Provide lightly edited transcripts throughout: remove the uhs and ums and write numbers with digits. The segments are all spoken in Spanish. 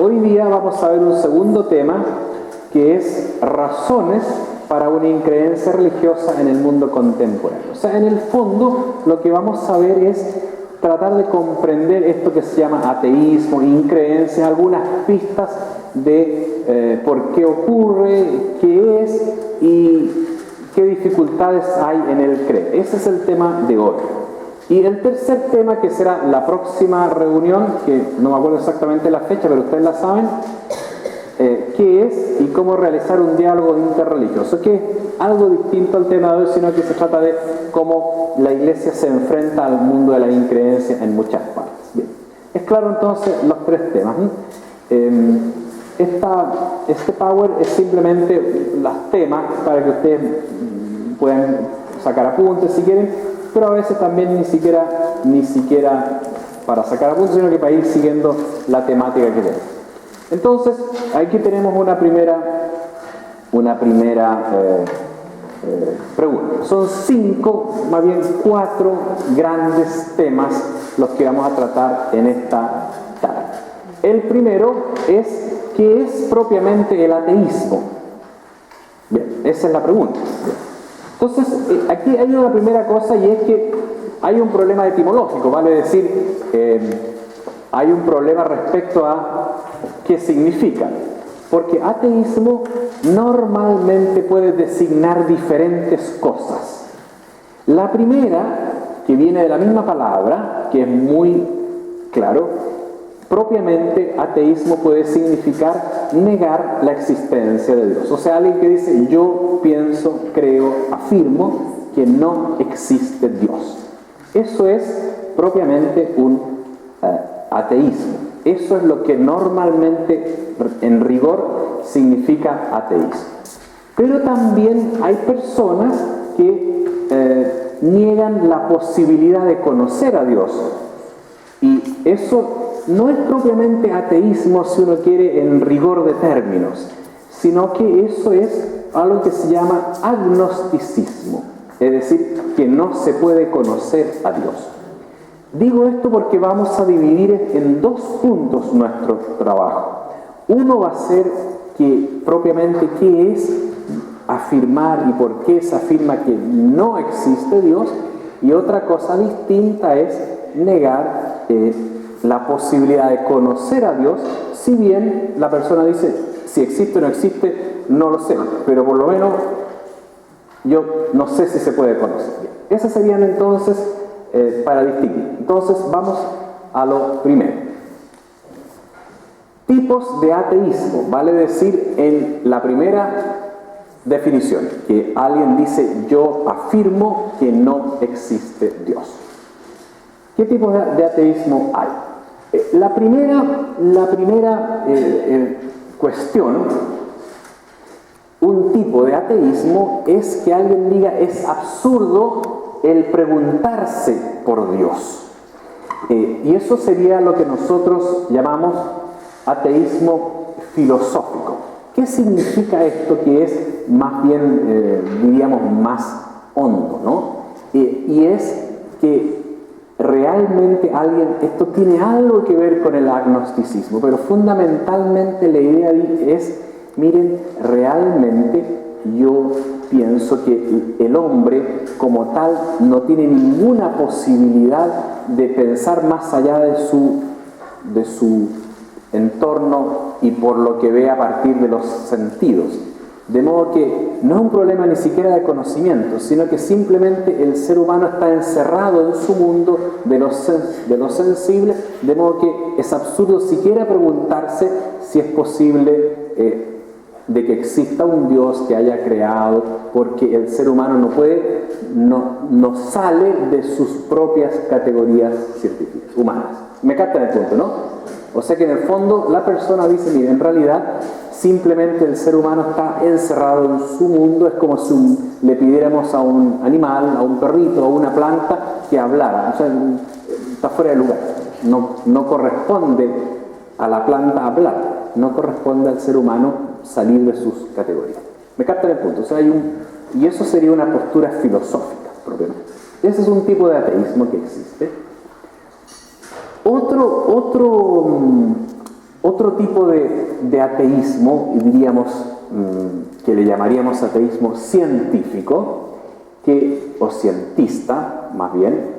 hoy día vamos a ver un segundo tema que es razones para una increencia religiosa en el mundo contemporáneo. O sea, en el fondo lo que vamos a ver es tratar de comprender esto que se llama ateísmo, increencia, algunas pistas de por qué ocurre, qué es y qué dificultades hay en el creer. Ese es el tema de hoy. Y el tercer tema, que será la próxima reunión, que no me acuerdo exactamente la fecha, pero ustedes la saben, qué es y cómo realizar un diálogo interreligioso, que es algo distinto al tema de hoy, sino que se trata de cómo la Iglesia se enfrenta al mundo de la increencia en muchas partes. Bien, es claro entonces los tres temas. Este Power es simplemente los temas para que ustedes puedan sacar apuntes si quieren, pero a veces también ni siquiera para sacar apuntes, sino que para ir siguiendo la temática que tenemos. Entonces, aquí tenemos una primera pregunta. Son 5, más bien 4 grandes temas los que vamos a tratar en esta tarde. El primero es, ¿qué es propiamente el ateísmo? Bien, esa es la pregunta. Bien. Entonces, aquí hay una primera cosa, y es que hay un problema etimológico, vale decir, hay un problema respecto a qué significa. Porque ateísmo normalmente puede designar diferentes cosas. La primera, que viene de la misma palabra, que es muy claro, propiamente ateísmo puede significar negar la existencia de Dios. O sea, alguien que dice, yo pienso, creo, afirmo que no existe Dios. Eso es propiamente un ateísmo. Eso es lo que normalmente, en rigor, significa ateísmo. Pero también hay personas que niegan la posibilidad de conocer a Dios. Y eso no es propiamente ateísmo, si uno quiere, en rigor de términos, sino que eso es algo que se llama agnosticismo, es decir, que no se puede conocer a Dios. Digo esto porque vamos a dividir en 2 puntos nuestro trabajo. Uno va a ser que propiamente qué es afirmar y por qué se afirma que no existe Dios, y otra cosa distinta es negar la posibilidad de conocer a Dios, si bien la persona dice, si existe o no existe, no lo sé, pero por lo menos yo no sé si se puede conocer. Esas serían entonces para distinguir. Entonces vamos a lo primero. Tipos de ateísmo, vale decir, en la primera definición, que alguien dice, yo afirmo que no existe Dios. ¿Qué tipos de ateísmo hay? La primera cuestión, un tipo de ateísmo es que alguien diga, es absurdo el preguntarse por Dios. Y eso sería lo que nosotros llamamos ateísmo filosófico. ¿Qué significa esto, que es más bien, diríamos, más hondo, ¿no? Y es que realmente esto tiene algo que ver con el agnosticismo, pero fundamentalmente la idea es, miren, realmente yo pienso que el hombre como tal no tiene ninguna posibilidad de pensar más allá de su entorno y por lo que ve a partir de los sentidos. De modo que no es un problema ni siquiera de conocimiento, sino que simplemente el ser humano está encerrado en su mundo de lo sensible, de modo que es absurdo siquiera preguntarse si es posible de que exista un Dios que haya creado, porque el ser humano no sale de sus propias categorías científicas, humanas. ¿Me captan el punto, no? O sea que en el fondo la persona dice, mire, en realidad simplemente el ser humano está encerrado en su mundo. Es como si le pidiéramos a un animal, a un perrito, a una planta que hablara. O sea, está fuera de lugar. No corresponde a la planta hablar. No corresponde al ser humano salir de sus categorías. ¿Me captan el punto? O sea, y eso sería una postura filosófica, propiamente. Ese es un tipo de ateísmo que existe. Otro Otro tipo de ateísmo, y diríamos que le llamaríamos ateísmo científico, o cientista, más bien,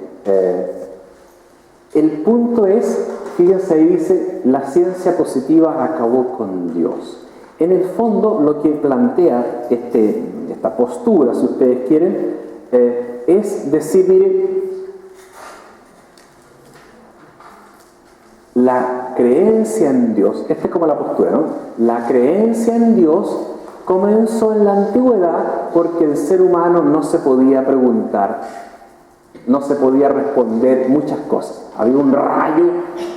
el punto es, fíjense ahí dice, la ciencia positiva acabó con Dios. En el fondo, lo que plantea esta postura, si ustedes quieren, es decir, miren, la creencia en Dios, esta es como la postura, ¿no? La creencia en Dios comenzó en la antigüedad porque el ser humano no se podía preguntar, no se podía responder muchas cosas. Había un rayo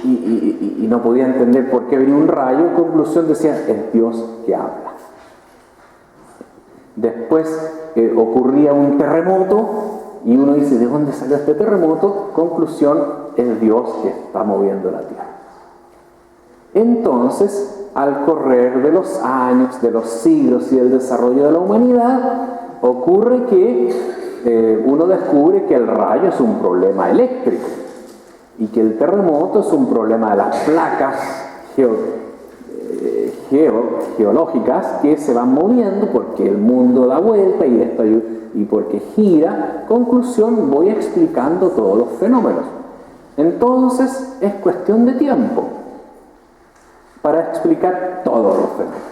y no podía entender por qué venía un rayo. En conclusión decía, es Dios que habla. Después ocurría un terremoto y uno dice, ¿de dónde salió este terremoto? Conclusión, es Dios que está moviendo la tierra. Entonces, al correr de los años, de los siglos y el desarrollo de la humanidad, ocurre que uno descubre que el rayo es un problema eléctrico y que el terremoto es un problema de las placas geológicas que se van moviendo porque el mundo da vuelta y porque gira. Conclusión, voy explicando todos los fenómenos. Entonces, es cuestión de tiempo para explicar todos los fenómenos.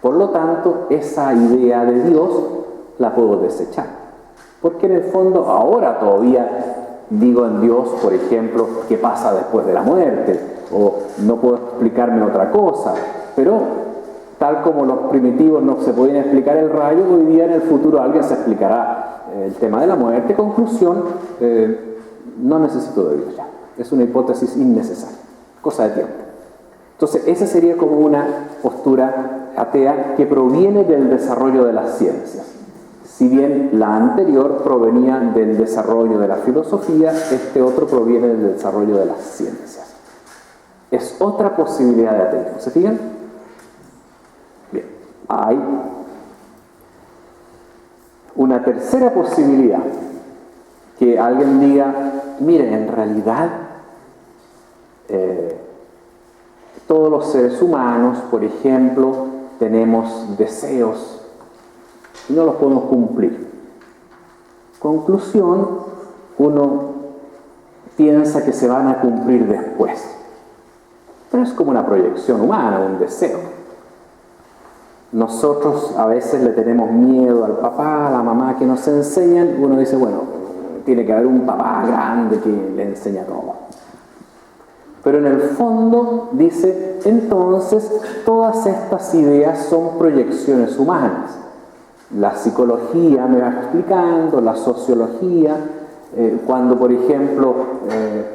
Por lo tanto, esa idea de Dios la puedo desechar. Porque en el fondo, ahora todavía digo en Dios, por ejemplo, qué pasa después de la muerte, o no puedo explicarme otra cosa. Pero, tal como los primitivos no se podían explicar el rayo, hoy día en el futuro alguien se explicará el tema de la muerte. Conclusión, no necesito de Dios ya. Es una hipótesis innecesaria, cosa de tiempo. Entonces, esa sería como una postura atea que proviene del desarrollo de las ciencias. Si bien la anterior provenía del desarrollo de la filosofía, este otro proviene del desarrollo de las ciencias. Es otra posibilidad de ateísmo. ¿Se fijan? Bien. Hay una tercera posibilidad. Que alguien diga, mire, en realidad todos los seres humanos, por ejemplo, tenemos deseos y no los podemos cumplir. Conclusión, uno piensa que se van a cumplir después. Pero es como una proyección humana, un deseo. Nosotros a veces le tenemos miedo al papá, a la mamá que nos enseñan. Uno dice, bueno, tiene que haber un papá grande que le enseña todo. Pero en el fondo dice, entonces, todas estas ideas son proyecciones humanas. La psicología me va explicando, la sociología, cuando por ejemplo,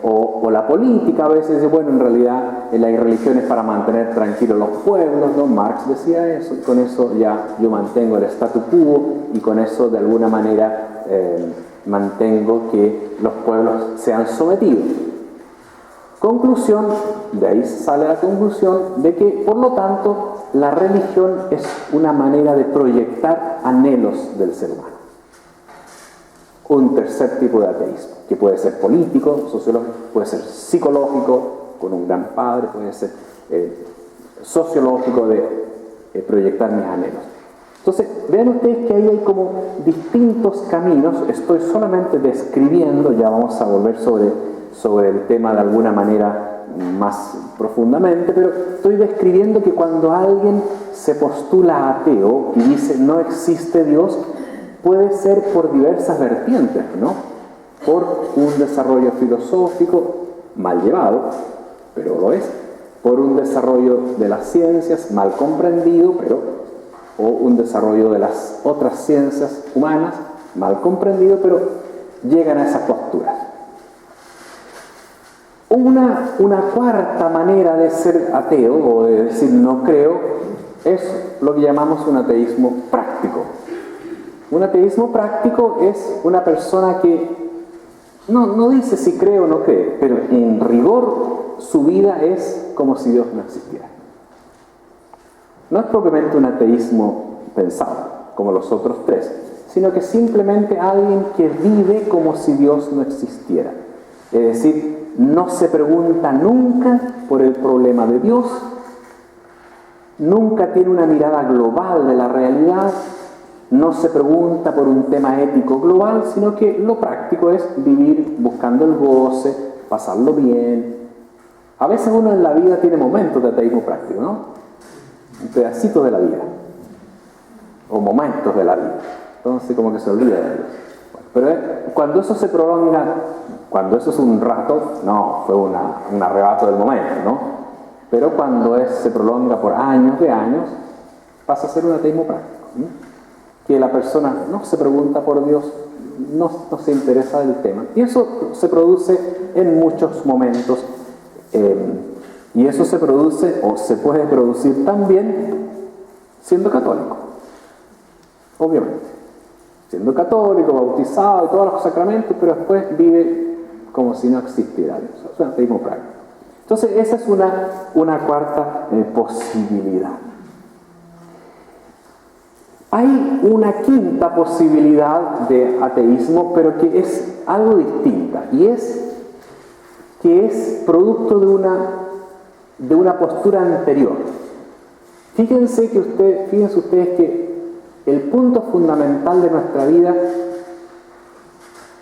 o la política a veces dice, bueno, en realidad la religión es para mantener tranquilos los pueblos, ¿no? Marx decía eso, y con eso ya yo mantengo el statu quo, y con eso de alguna manera mantengo que los pueblos sean sometidos. Conclusión, de ahí sale la conclusión de que, por lo tanto, la religión es una manera de proyectar anhelos del ser humano. Un tercer tipo de ateísmo, que puede ser político, sociológico, puede ser psicológico, con un gran padre, puede ser sociológico, de proyectar mis anhelos. Entonces, vean ustedes que ahí hay como distintos caminos. Estoy solamente describiendo, ya vamos a volver sobre el tema de alguna manera más profundamente, pero estoy describiendo que cuando alguien se postula ateo y dice no existe Dios, puede ser por diversas vertientes, ¿no? Por un desarrollo filosófico mal llevado, pero lo es, por un desarrollo de las ciencias mal comprendido, o un desarrollo de las otras ciencias humanas mal comprendido, pero llegan a esas posturas. Una cuarta manera de ser ateo, o de decir no creo, es lo que llamamos un ateísmo práctico. Un ateísmo práctico es una persona que no dice si cree o no cree, pero en rigor su vida es como si Dios no existiera. No es propiamente un ateísmo pensado, como los otros tres, sino que simplemente alguien que vive como si Dios no existiera. Es decir, no se pregunta nunca por el problema de Dios, nunca tiene una mirada global de la realidad, no se pregunta por un tema ético global, sino que lo práctico es vivir buscando el goce, pasarlo bien. A veces uno en la vida tiene momentos de ateísmo práctico, ¿no? Un pedacito de la vida, o momentos de la vida. Entonces como que se olvida de Dios. Pero cuando eso se prolonga, cuando eso es un rato, no, fue un arrebato del momento, ¿no? Pero cuando se prolonga por años de años, pasa a ser un ateísmo práctico, ¿no? Que la persona no se pregunta por Dios, no se interesa del tema. Y eso se produce en muchos momentos, y eso se produce o se puede producir también siendo católico, obviamente. Siendo católico, bautizado y todos los sacramentos, pero después vive como si no existiera Dios. Es un ateísmo práctico. Entonces esa es una cuarta posibilidad. Hay una quinta posibilidad de ateísmo, pero que es algo distinta, y es que es producto de una postura anterior. Fíjense ustedes que el punto fundamental de nuestra vida,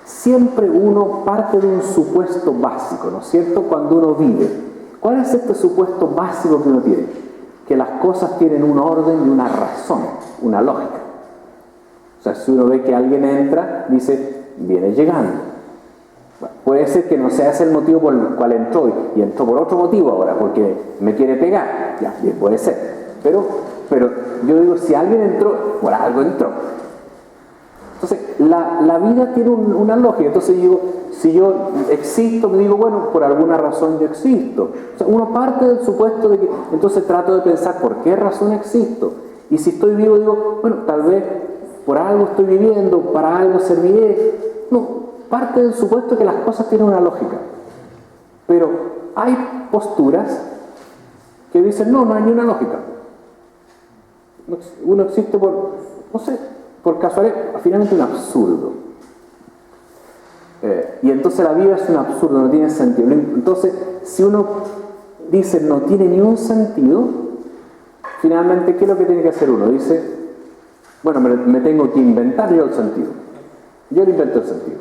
siempre uno parte de un supuesto básico, ¿no es cierto?, cuando uno vive. ¿Cuál es este supuesto básico que uno tiene? Que las cosas tienen un orden y una razón, una lógica. O sea, si uno ve que alguien entra, dice, viene llegando. Bueno, puede ser que no sea ese el motivo por el cual entró, y entró por otro motivo ahora, porque me quiere pegar. Ya, bien, puede ser. Pero yo digo, si alguien entró, por algo entró. Entonces, la vida tiene una lógica. Entonces digo, si yo existo, me digo, bueno, por alguna razón yo existo. O sea, uno parte del supuesto de que, entonces trato de pensar, ¿por qué razón existo? Y si estoy vivo, digo, bueno, tal vez por algo estoy viviendo, para algo serviré. No, parte del supuesto que las cosas tienen una lógica. Pero hay posturas que dicen, no hay ni una lógica. Uno existe por casualidad, finalmente un absurdo. Y entonces la vida es un absurdo, no tiene sentido. Entonces, si uno dice no tiene ni un sentido, finalmente, ¿qué es lo que tiene que hacer uno? Dice, bueno, me tengo que inventar yo el sentido. Yo le invento el sentido.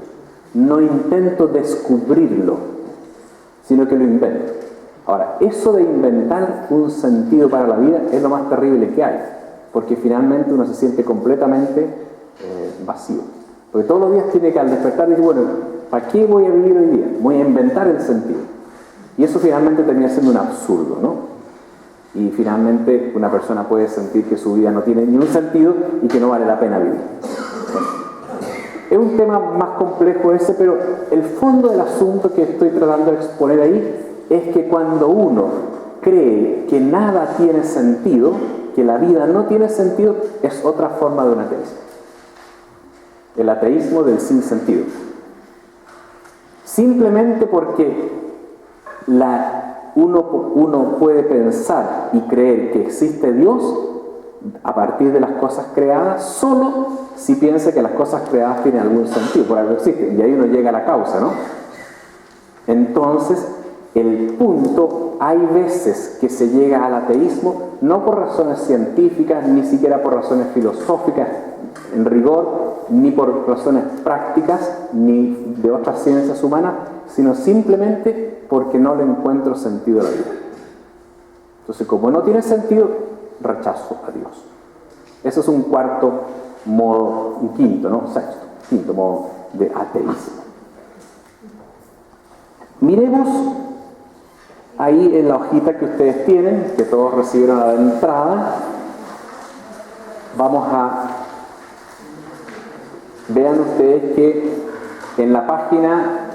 No intento descubrirlo, sino que lo invento. Ahora, eso de inventar un sentido para la vida es lo más terrible que hay, porque finalmente uno se siente completamente vacío. Porque todos los días tiene que al despertar decir, bueno, ¿para qué voy a vivir hoy día? Voy a inventar el sentido. Y eso finalmente termina siendo un absurdo, ¿no? Y finalmente una persona puede sentir que su vida no tiene ni un sentido y que no vale la pena vivir. Bueno, es un tema más complejo ese, pero el fondo del asunto que estoy tratando de exponer ahí es que cuando uno cree que nada tiene sentido, que la vida no tiene sentido, es otra forma de un ateísmo. El ateísmo del sinsentido. Simplemente porque uno puede pensar y creer que existe Dios a partir de las cosas creadas, solo si piensa que las cosas creadas tienen algún sentido, por algo existen, y ahí uno llega a la causa, ¿no? Entonces, el punto, hay veces que se llega al ateísmo no por razones científicas, ni siquiera por razones filosóficas en rigor, ni por razones prácticas, ni de otras ciencias humanas, sino simplemente porque no le encuentro sentido a la vida. Entonces, como no tiene sentido, rechazo a Dios. Eso es un cuarto modo, un quinto modo de ateísmo. Miremos ahí en la hojita que ustedes tienen, que todos recibieron a la entrada. Vean ustedes que en la página,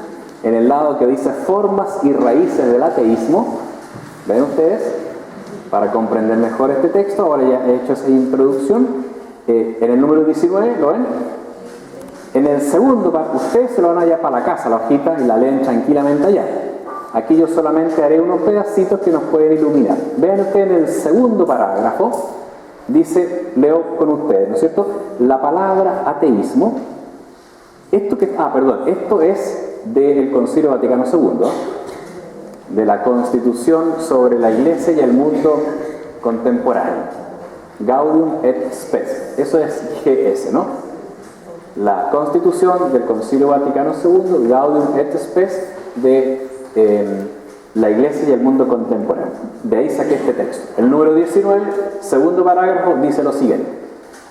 en el lado que dice formas y raíces del ateísmo, ven ustedes, para comprender mejor este texto, ahora ya he hecho esa introducción, en el número 19, ¿lo ven? En el segundo, ustedes se lo van allá para la casa, la hojita, y la leen tranquilamente allá. Aquí yo solamente haré unos pedacitos que nos pueden iluminar. Vean ustedes en el segundo parágrafo, dice, leo con ustedes, ¿no es cierto? La palabra ateísmo, esto es del Concilio Vaticano II, de la Constitución sobre la Iglesia y el mundo contemporáneo. Gaudium et Spes. Eso es GS, ¿no? La Constitución del Concilio Vaticano II, Gaudium et Spes, de la Iglesia y el mundo contemporáneo. De ahí saqué este texto. El número 19, segundo parágrafo, dice lo siguiente.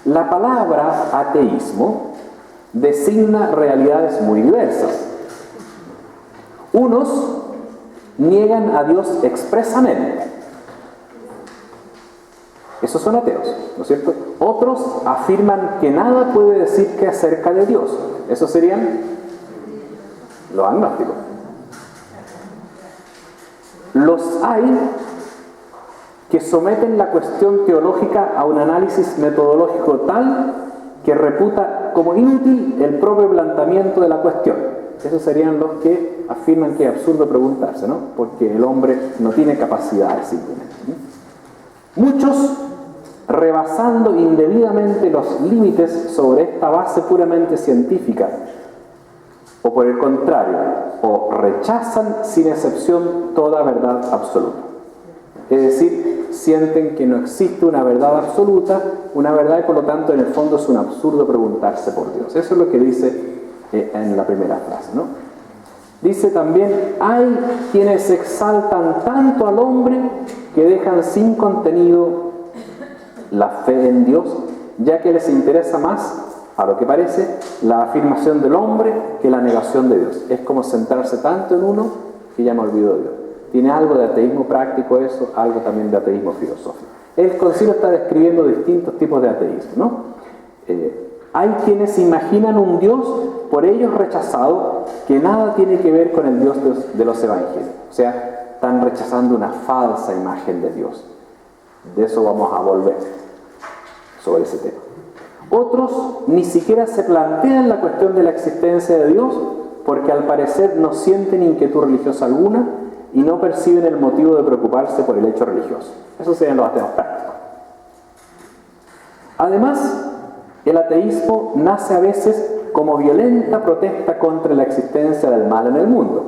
La palabra ateísmo designa realidades muy diversas. Unos niegan a Dios expresamente. Esos son ateos, ¿no es cierto? Otros afirman que nada puede decir que acerca de Dios. Esos serían los agnósticos. Los hay que someten la cuestión teológica a un análisis metodológico tal que reputa como inútil el propio planteamiento de la cuestión. Esos serían los que afirman que es absurdo preguntarse, ¿no? Porque el hombre no tiene capacidades simplemente. Muchos, rebasando indebidamente los límites sobre esta base puramente científica, o por el contrario, o rechazan sin excepción toda verdad absoluta. Es decir, sienten que no existe una verdad absoluta, una verdad y por lo tanto en el fondo es un absurdo preguntarse por Dios. Eso es lo que dice en la primera frase, ¿no? Dice también, hay quienes exaltan tanto al hombre que dejan sin contenido la fe en Dios, ya que les interesa más, a lo que parece, la afirmación del hombre que la negación de Dios. Es como centrarse tanto en uno que ya me olvido de Dios. Tiene algo de ateísmo práctico eso, algo también de ateísmo filosófico. El concilio está describiendo distintos tipos de ateísmo, ¿no? Hay quienes imaginan un Dios por ellos rechazado que nada tiene que ver con el Dios de los evangelios. O sea, están rechazando una falsa imagen de Dios. De eso vamos a volver sobre ese tema. Otros ni siquiera se plantean la cuestión de la existencia de Dios porque al parecer no sienten inquietud religiosa alguna y no perciben el motivo de preocuparse por el hecho religioso. Esos serían los ateos prácticos. Además, el ateísmo nace a veces como violenta protesta contra la existencia del mal en el mundo.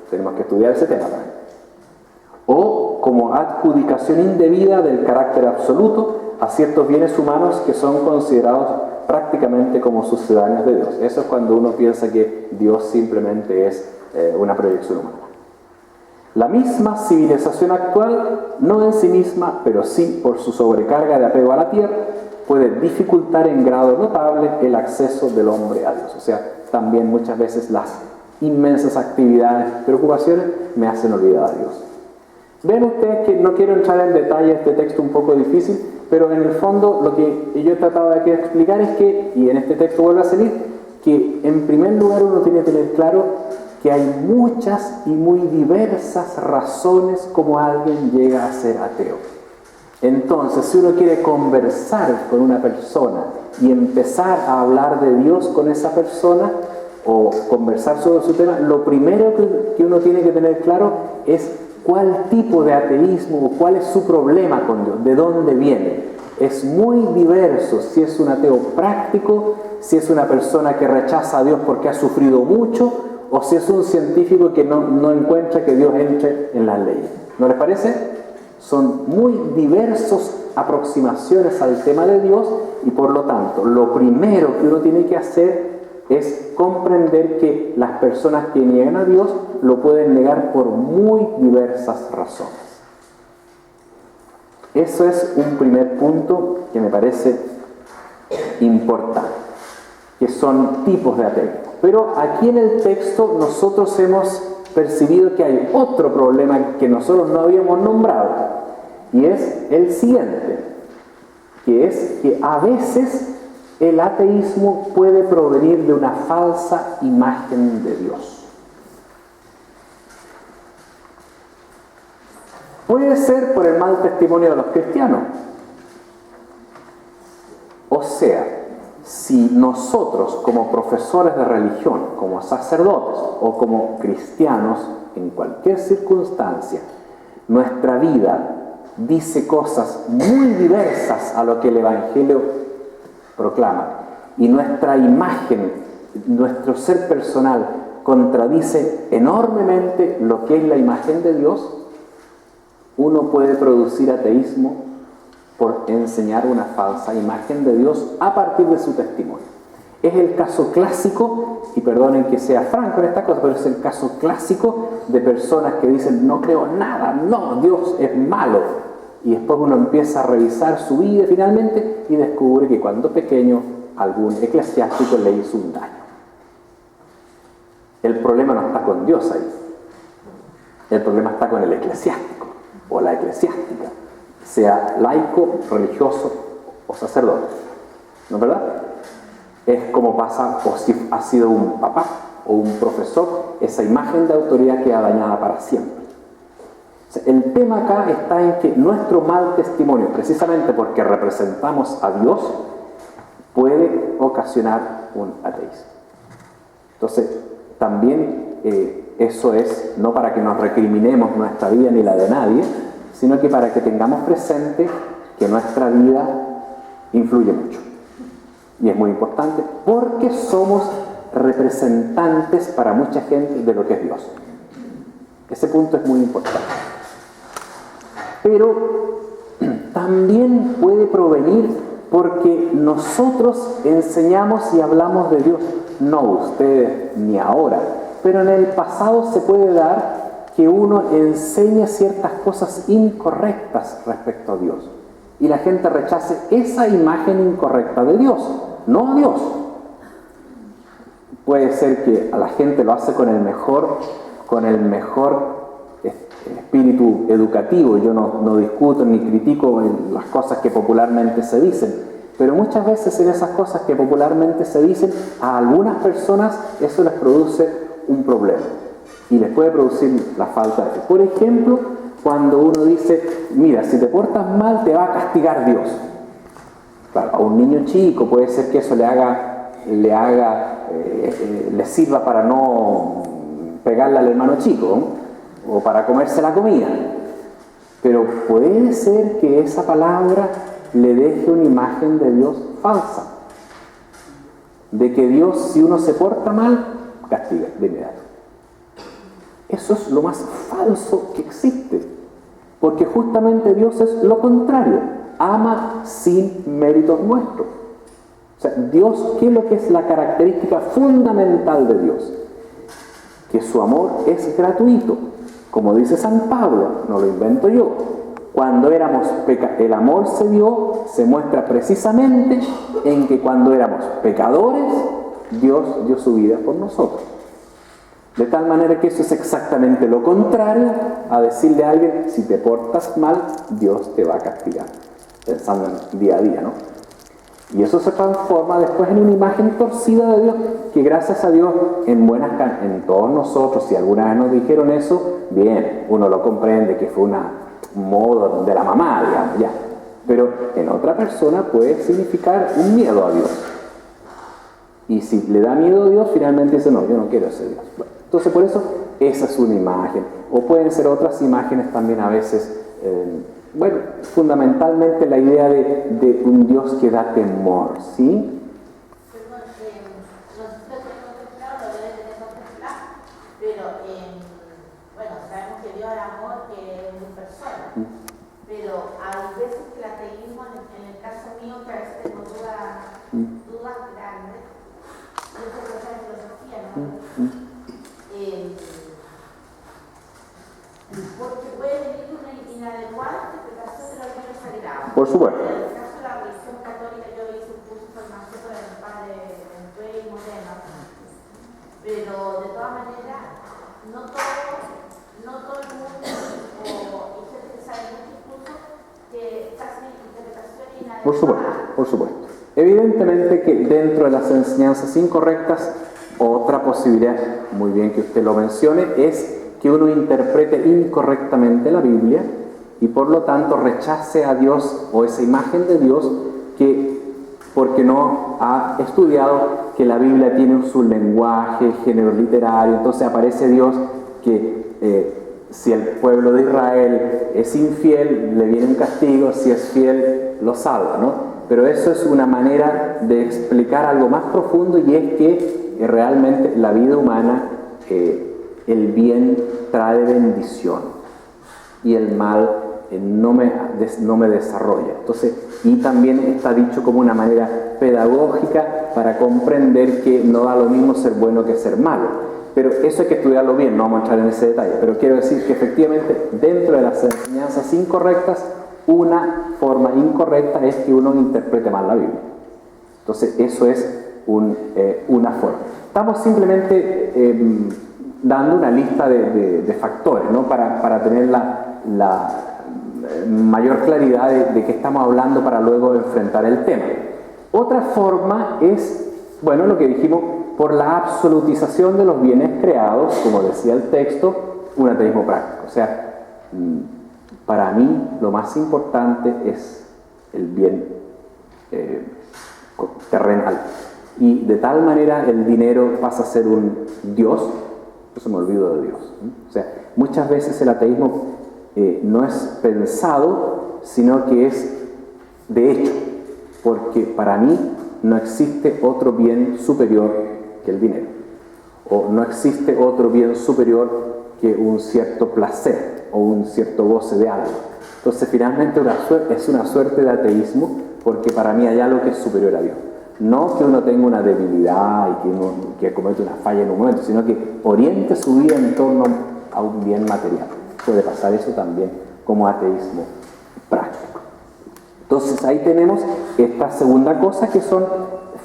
Tenemos que estudiar ese tema también. O como adjudicación indebida del carácter absoluto a ciertos bienes humanos que son considerados prácticamente como sucedáneos de Dios. Eso es cuando uno piensa que Dios simplemente es una proyección humana. La misma civilización actual, no en sí misma, pero sí por su sobrecarga de apego a la tierra, puede dificultar en grado notable el acceso del hombre a Dios. O sea, también muchas veces las inmensas actividades, preocupaciones, me hacen olvidar a Dios. Ven ustedes que no quiero entrar en detalle, este texto un poco difícil, pero en el fondo lo que yo he tratado de aquí explicar es que, y en este texto vuelve a salir, que en primer lugar uno tiene que tener claro que hay muchas y muy diversas razones como alguien llega a ser ateo. Entonces, si uno quiere conversar con una persona y empezar a hablar de Dios con esa persona o conversar sobre su tema, lo primero que uno tiene que tener claro es cuál tipo de ateísmo o cuál es su problema con Dios, de dónde viene. Es muy diverso si es un ateo práctico, si es una persona que rechaza a Dios porque ha sufrido mucho, o si es un científico que no encuentra que Dios entre en las leyes. ¿No les parece? Son muy diversas aproximaciones al tema de Dios y por lo tanto, lo primero que uno tiene que hacer es comprender que las personas que niegan a Dios lo pueden negar por muy diversas razones. Eso es un primer punto que me parece importante, que son tipos de ateísmo. Pero aquí en el texto nosotros hemos percibido que hay otro problema que nosotros no habíamos nombrado, y es el siguiente, que es que a veces el ateísmo puede provenir de una falsa imagen de Dios. Puede ser por el mal testimonio de los cristianos. O sea, si nosotros como profesores de religión, como sacerdotes o como cristianos, en cualquier circunstancia, nuestra vida dice cosas muy diversas a lo que el Evangelio proclama, y nuestra imagen, nuestro ser personal contradice enormemente lo que es la imagen de Dios, uno puede producir ateísmo por enseñar una falsa imagen de Dios a partir de su testimonio. Es el caso clásico, y perdonen que sea franco en esta cosa, pero es el caso clásico de personas que dicen, no creo nada, no, Dios es malo. Y después uno empieza a revisar su vida finalmente y descubre que cuando pequeño algún eclesiástico le hizo un daño. El problema no está con Dios ahí. El problema está con el eclesiástico o la eclesiástica, sea laico, religioso o sacerdote. ¿No es verdad? Es como pasa, o si ha sido un papá o un profesor, esa imagen de autoridad queda dañada para siempre. O sea, el tema acá está en que nuestro mal testimonio, precisamente porque representamos a Dios, puede ocasionar un ateísmo. Entonces, también eso es no para que nos recriminemos nuestra vida ni la de nadie, sino que para que tengamos presente que nuestra vida influye mucho. Y es muy importante porque somos representantes para mucha gente de lo que es Dios. Ese punto es muy importante. Pero también puede provenir porque nosotros enseñamos y hablamos de Dios, no ustedes ni ahora, pero en el pasado se puede dar que uno enseñe ciertas cosas incorrectas respecto a Dios y la gente rechace esa imagen incorrecta de Dios, no a Dios. Puede ser que a la gente lo hace con el mejor espíritu educativo. Yo no discuto ni critico las cosas que popularmente se dicen, pero muchas veces en esas cosas que popularmente se dicen, a algunas personas eso les produce un problema y les puede producir la falta de fe. Por ejemplo, cuando uno dice, mira, si te portas mal te va a castigar Dios. Claro, a un niño chico puede ser que eso le sirva para no pegarle al hermano chico, ¿no? O para comerse la comida. Pero puede ser que esa palabra le deje una imagen de Dios falsa. De que Dios, si uno se porta mal, castiga de inmediato. Eso es lo más falso que existe. Porque justamente Dios es lo contrario. Ama sin méritos nuestros. O sea, Dios, ¿qué es lo que es la característica fundamental de Dios? Que su amor es gratuito. Como dice San Pablo, no lo invento yo. Cuando éramos el amor se muestra precisamente en que cuando éramos pecadores, Dios dio su vida por nosotros. De tal manera que eso es exactamente lo contrario a decirle a alguien, si te portas mal, Dios te va a castigar. Pensando en día a día, ¿no? Y eso se transforma después en una imagen torcida de Dios, que gracias a Dios en todos nosotros, si alguna vez nos dijeron eso, bien, uno lo comprende que fue un modo de la mamá, digamos, ya. Pero en otra persona puede significar un miedo a Dios. Y si le da miedo a Dios, finalmente dice, no, yo no quiero ese Dios. Bueno, entonces por eso, esa es una imagen. O pueden ser otras imágenes también a veces. Fundamentalmente la idea de un Dios que da temor, ¿sí? Sabemos que Dios es amor, que es una persona, pero hay veces que el ateísmo, en el caso mío, que a veces tengo dudas grandes, yo sé que esa es filosofía, ¿no? Porque puede venir una inadecuada interpretación de los libros sagrados. Por supuesto. En el caso de la religión católica, yo hice un curso de formación con el padre Rey Moreno, pero de todas maneras, no todo el mundo, o gente que sabe mucho incluso, que hacen interpretaciones inadecuadas. Por supuesto. Evidentemente que dentro de las enseñanzas incorrectas, otra posibilidad, muy bien que usted lo mencione, es que uno interprete incorrectamente la Biblia y por lo tanto rechace a Dios o esa imagen de Dios porque no ha estudiado que la Biblia tiene su lenguaje, género literario. Entonces aparece Dios que si el pueblo de Israel es infiel, le viene un castigo, si es fiel, lo salva, ¿no? Pero eso es una manera de explicar algo más profundo, y es que realmente la vida humana el bien trae bendición y el mal no me desarrolla. Entonces, y también está dicho como una manera pedagógica para comprender que no da lo mismo ser bueno que ser malo. Pero eso hay que estudiarlo bien, no vamos a entrar en ese detalle. Pero quiero decir que efectivamente dentro de las enseñanzas incorrectas, una forma incorrecta es que uno interprete mal la Biblia. Entonces eso es una forma. Estamos simplemente dando una lista de factores, ¿no? Para tener la mayor claridad de qué estamos hablando para luego enfrentar el tema. Otra forma es, bueno, lo que dijimos, por la absolutización de los bienes creados, como decía el texto, un ateísmo práctico. O sea, para mí lo más importante es el bien terrenal. Y de tal manera el dinero pasa a ser un Dios, yo se me olvido de Dios. O sea, muchas veces el ateísmo no es pensado, sino que es de hecho, porque para mí no existe otro bien superior que el dinero, o no existe otro bien superior que un cierto placer o un cierto goce de algo. Entonces finalmente es una suerte de ateísmo, porque para mí hay algo que es superior a Dios. No que uno tenga una debilidad y que cometa una falla en un momento, sino que oriente su vida en torno a un bien material. Puede pasar eso también como ateísmo práctico. Entonces ahí tenemos esta segunda cosa, que son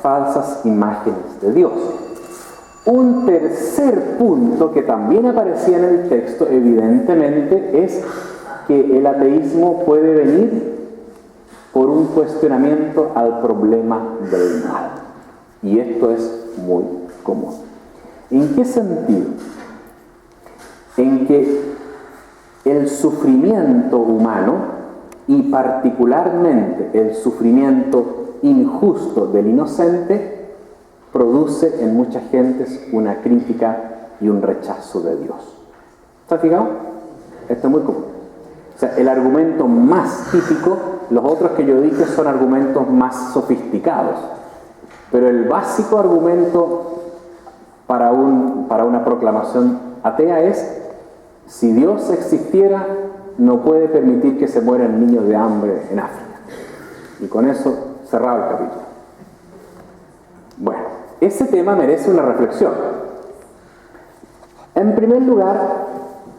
falsas imágenes de Dios. Un tercer punto que también aparecía en el texto, evidentemente, es que el ateísmo puede venir por un cuestionamiento al problema del mal. Y esto es muy común. ¿En qué sentido? En que el sufrimiento humano, y particularmente el sufrimiento injusto del inocente, produce en muchas gentes una crítica y un rechazo de Dios. ¿Está fijado? Esto es muy común. O sea, el argumento más típico, los otros que yo dije son argumentos más sofisticados, pero el básico argumento para una proclamación atea es: si Dios existiera, no puede permitir que se mueran niños de hambre en África. Y con eso cerraba el capítulo. Bueno, ese tema merece una reflexión. En primer lugar,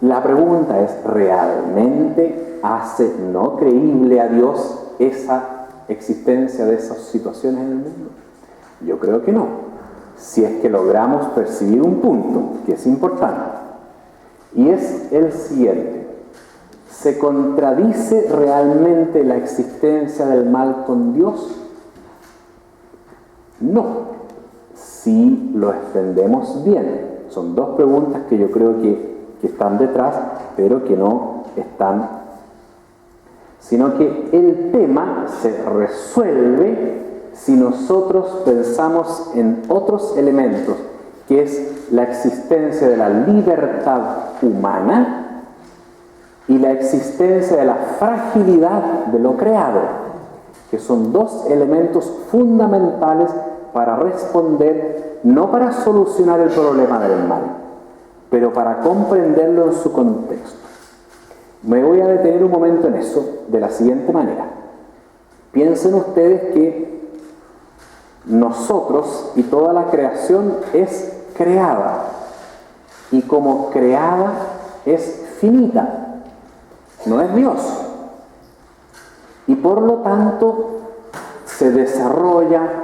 la pregunta es: ¿realmente hace no creíble a Dios esa existencia de esas situaciones en el mundo? Yo creo que no, si es que logramos percibir un punto que es importante, y es el siguiente: ¿se contradice realmente la existencia del mal con Dios? No, si lo extendemos bien. Son dos preguntas que yo creo que están detrás, pero que no están, sino que el tema se resuelve si nosotros pensamos en otros elementos, que es la existencia de la libertad humana y la existencia de la fragilidad de lo creado, que son dos elementos fundamentales para responder, no para solucionar el problema del mal, pero para comprenderlo en su contexto. Me voy a detener un momento en eso de la siguiente manera. Piensen ustedes que nosotros y toda la creación es creada, y como creada es finita, no es Dios, y por lo tanto se desarrolla,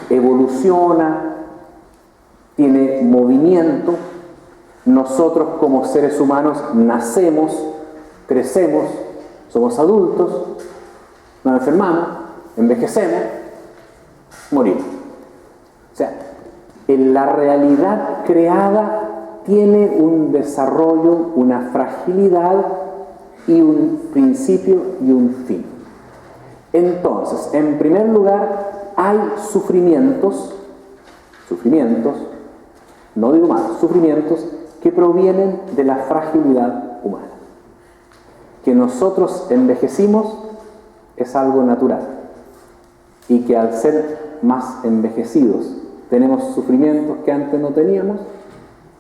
evoluciona, tiene movimiento. Nosotros como seres humanos nacemos, crecemos, somos adultos, nos enfermamos, envejecemos, morimos. O sea, en la realidad creada tiene un desarrollo, una fragilidad y un principio y un fin. Entonces, en primer lugar, hay sufrimientos, no digo más, sufrimientos que provienen de la fragilidad humana. Que nosotros envejecimos es algo natural, y que al ser más envejecidos tenemos sufrimientos que antes no teníamos,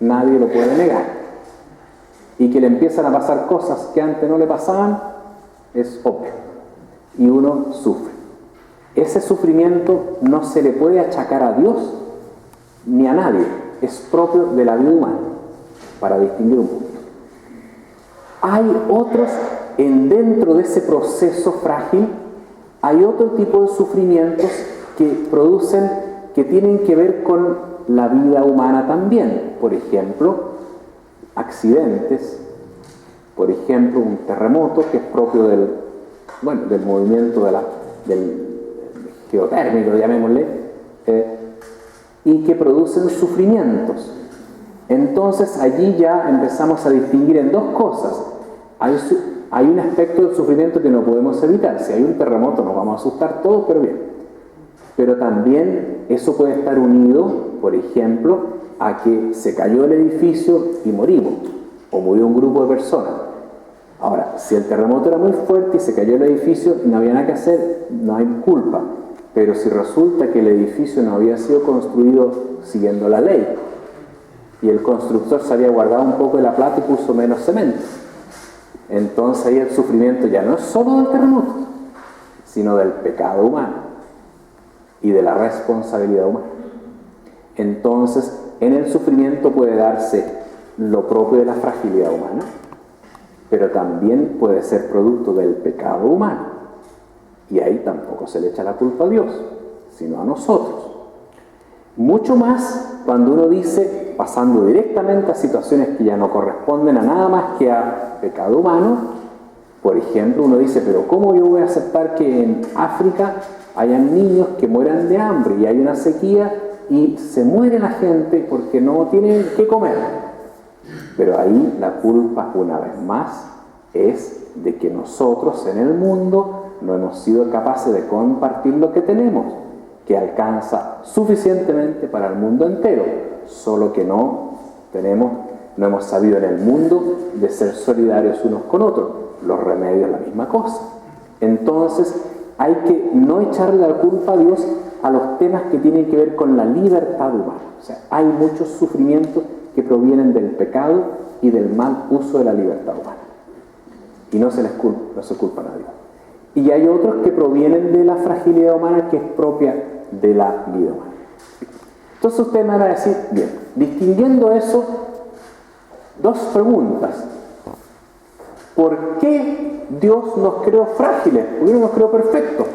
nadie lo puede negar. Y que le empiezan a pasar cosas que antes no le pasaban, es obvio. Y uno sufre. Ese sufrimiento no se le puede achacar a Dios ni a nadie. Es propio de la vida humana, para distinguir un punto. Hay otros, dentro de ese proceso frágil, hay otro tipo de sufrimientos que producen, que tienen que ver con la vida humana también. Por ejemplo, accidentes, por ejemplo, un terremoto que es propio del movimiento del geotérmico, llamémosle, y que producen sufrimientos. Entonces allí ya empezamos a distinguir en dos cosas. Hay un aspecto del sufrimiento que no podemos evitar. Si hay un terremoto nos vamos a asustar todos, pero bien. Pero también eso puede estar unido, por ejemplo, a que se cayó el edificio y morimos, o murió un grupo de personas. Ahora, si el terremoto era muy fuerte y se cayó el edificio, no había nada que hacer, no hay culpa. Pero si resulta que el edificio no había sido construido siguiendo la ley, y el constructor se había guardado un poco de la plata y puso menos cemento, entonces ahí el sufrimiento ya no es solo del terremoto, sino del pecado humano y de la responsabilidad humana. Entonces, en el sufrimiento puede darse lo propio de la fragilidad humana, pero también puede ser producto del pecado humano. Y ahí tampoco se le echa la culpa a Dios, sino a nosotros. Mucho más cuando uno dice, pasando directamente a situaciones que ya no corresponden a nada más que a pecado humano. Por ejemplo, uno dice, pero ¿cómo yo voy a aceptar que en África hayan niños que mueran de hambre y hay una sequía y se muere la gente porque no tienen qué comer? Pero ahí la culpa, una vez más, es de que nosotros en el mundo no hemos sido capaces de compartir lo que tenemos, que alcanza suficientemente para el mundo entero, solo que no hemos sabido en el mundo de ser solidarios unos con otros. Los remedios la misma cosa. Entonces hay que no echarle la culpa a Dios a los temas que tienen que ver con la libertad humana. O sea, hay muchos sufrimientos que provienen del pecado y del mal uso de la libertad humana. Y no se culpan a Dios. Y hay otros que provienen de la fragilidad humana que es propia de la vida humana. Entonces usted me va a decir, bien, distinguiendo eso, dos preguntas. ¿Por qué Dios nos creó frágiles? ¿Por qué no nos creó perfectos?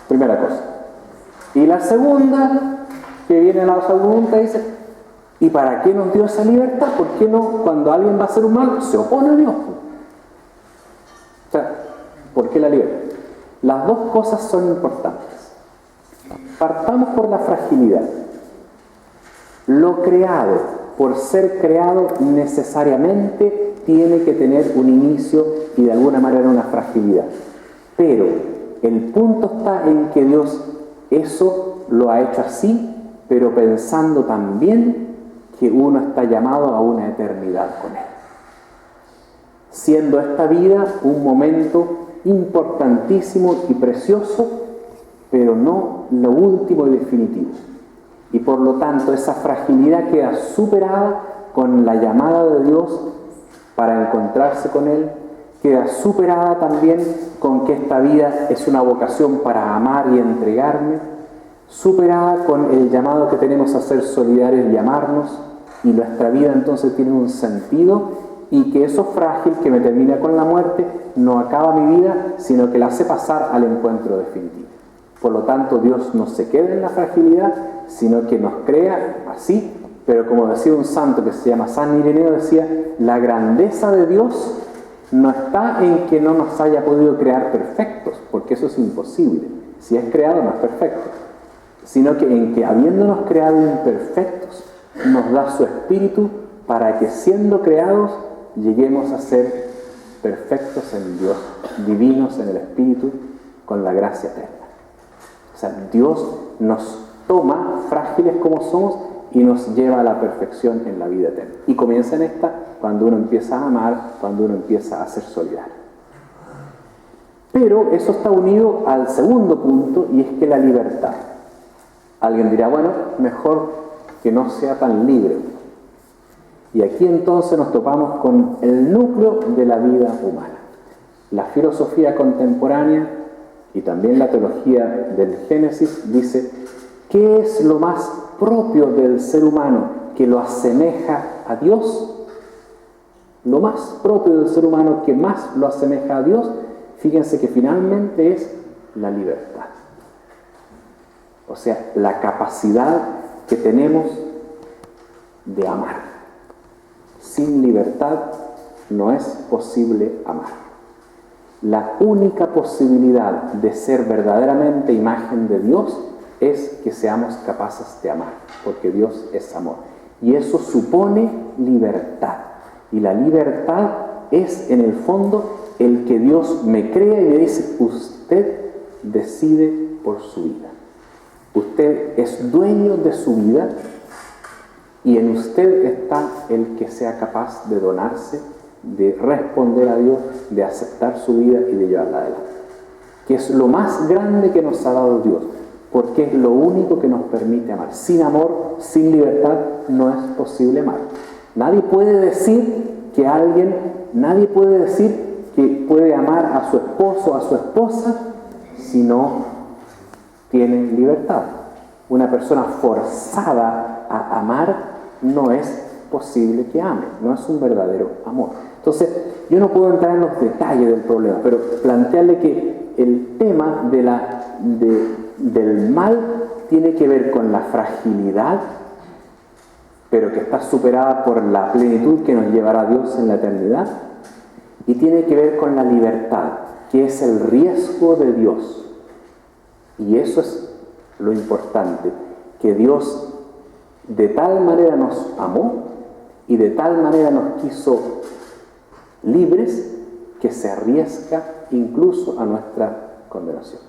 Primera cosa. Y la segunda, que viene a la pregunta, dice, ¿y para qué nos dio esa libertad? ¿Por qué no, cuando alguien va a hacer un mal, se opone a Dios? O sea, ¿por qué la libertad? Las dos cosas son importantes. Partamos por la fragilidad. Lo creado, por ser creado, necesariamente tiene que tener un inicio y de alguna manera una fragilidad. Pero el punto está en que Dios eso lo ha hecho así, pero pensando también que uno está llamado a una eternidad con Él. Siendo esta vida un momento importantísimo y precioso, pero no lo último y definitivo. Y por lo tanto esa fragilidad queda superada con la llamada de Dios para encontrarse con Él, queda superada también con que esta vida es una vocación para amar y entregarme, superada con el llamado que tenemos a ser solidarios y amarnos, y nuestra vida entonces tiene un sentido, y que eso frágil que me termina con la muerte no acaba mi vida, sino que la hace pasar al encuentro definitivo. Por lo tanto, Dios no se queda en la fragilidad, sino que nos crea así, pero como decía un santo que se llama San Ireneo, decía, la grandeza de Dios no está en que no nos haya podido crear perfectos, porque eso es imposible. Si es creado, no es perfecto. Sino que en que habiéndonos creado imperfectos, nos da su espíritu para que siendo creados, lleguemos a ser perfectos en Dios, divinos en el espíritu, con la gracia eterna. O sea, Dios nos toma frágiles como somos y nos lleva a la perfección en la vida eterna. Y comienza en esta cuando uno empieza a amar, cuando uno empieza a ser solidario. Pero eso está unido al segundo punto, y es que la libertad. Alguien dirá, bueno, mejor que no sea tan libre. Y aquí entonces nos topamos con el núcleo de la vida humana. La filosofía contemporánea y también la teología del Génesis dice, ¿qué es lo más propio del ser humano que lo asemeja a Dios? Lo más propio del ser humano que más lo asemeja a Dios, fíjense que finalmente es la libertad. O sea, la capacidad que tenemos de amar. Sin libertad no es posible amar. La única posibilidad de ser verdaderamente imagen de Dios es que seamos capaces de amar, porque Dios es amor. Y eso supone libertad. Y la libertad es, en el fondo, el que Dios me crea y me dice, usted decide por su vida. Usted es dueño de su vida y en usted está el que sea capaz de donarse, de responder a Dios, de aceptar su vida y de llevarla adelante. Que es lo más grande que nos ha dado Dios, porque es lo único que nos permite amar. Sin amor, sin libertad, no es posible amar. Nadie puede decir que puede amar a su esposo o a su esposa si no tiene libertad. Una persona forzada a amar no es posible que ame, no es un verdadero amor. Entonces, yo no puedo entrar en los detalles del problema, pero plantearle que el tema del mal tiene que ver con la fragilidad, pero que está superada por la plenitud que nos llevará a Dios en la eternidad, y tiene que ver con la libertad, que es el riesgo de Dios. Y eso es lo importante, que Dios de tal manera nos amó y de tal manera nos quiso libres que se arriesga incluso a nuestra condenación.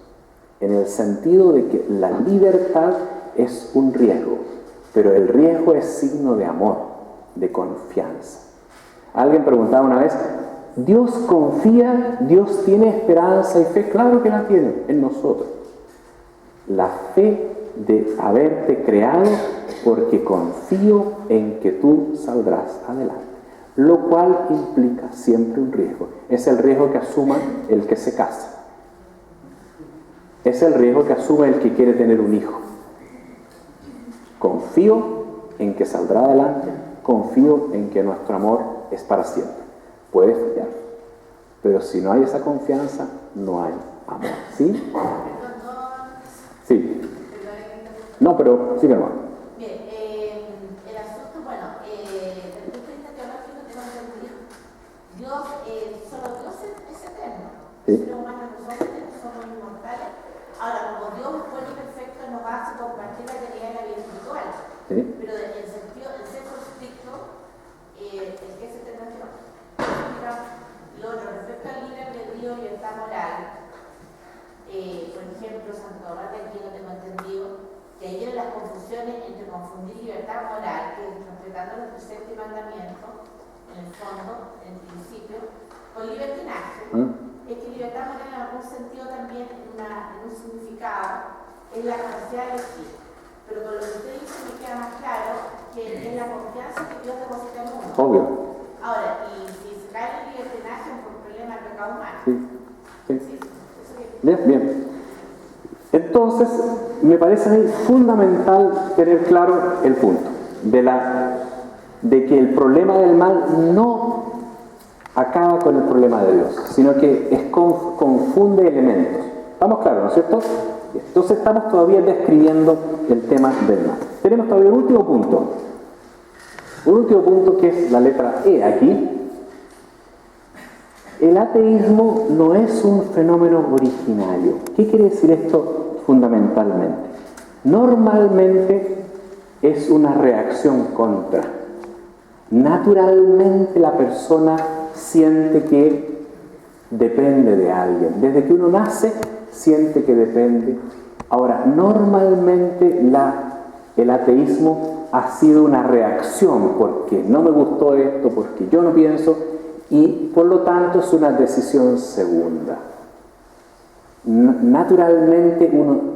En el sentido de que la libertad es un riesgo, pero el riesgo es signo de amor, de confianza. Alguien preguntaba una vez, ¿Dios confía? ¿Dios tiene esperanza y fe? Claro que la tiene en nosotros. La fe de haberte creado porque confío en que tú saldrás adelante. Lo cual implica siempre un riesgo. Es el riesgo que asuma el que se casa. Es el riesgo que asume el que quiere tener un hijo. Confío en que saldrá adelante, confío en que nuestro amor es para siempre. Puede fallar, pero si no hay esa confianza, no hay amor. ¿Sí? Sí. No, pero sí, mi hermano. Bien, el asunto, bueno, desde el punto de vista teológico tengo entendido, solo Dios es eterno. Sí. Los seres humanos no somos inmortales. Ahora, como Dios es bueno y perfecto, nos hace compartir la realidad de la vida espiritual. Sí. Pero en el sentido, el sexo estricto, el que es eterno, lo respecto al libre albedrío y libertad moral. Por ejemplo, Santo Tomás de Aquino, tengo entendido que ahí vienen las confusiones entre confundir libertad moral, que es respetando los preceptos y mandamientos, en el fondo, en principio, con libertinaje. Es que libertad moral en algún sentido también, en un significado, es la capacidad de elegir. Pero con lo que usted dice me queda más claro que es la confianza que Dios deposita en uno. Obvio. Ahora, y si se cae en el libertinaje es por un problema del pecado humano. Sí. Sí. Bien. Entonces, me parece a mí fundamental tener claro el punto de que el problema del mal no acaba con el problema de Dios, sino que confunde elementos. ¿Estamos claros, no es cierto? Entonces estamos todavía describiendo el tema del mal. Tenemos todavía un último punto que es la letra E aquí. El ateísmo no es un fenómeno originario. ¿Qué quiere decir esto fundamentalmente? Normalmente es una reacción contra. Naturalmente la persona siente que depende de alguien. Desde que uno nace, siente que depende. Ahora, normalmente el ateísmo ha sido una reacción porque no me gustó esto, porque yo no pienso, y por lo tanto es una decisión segunda. naturalmente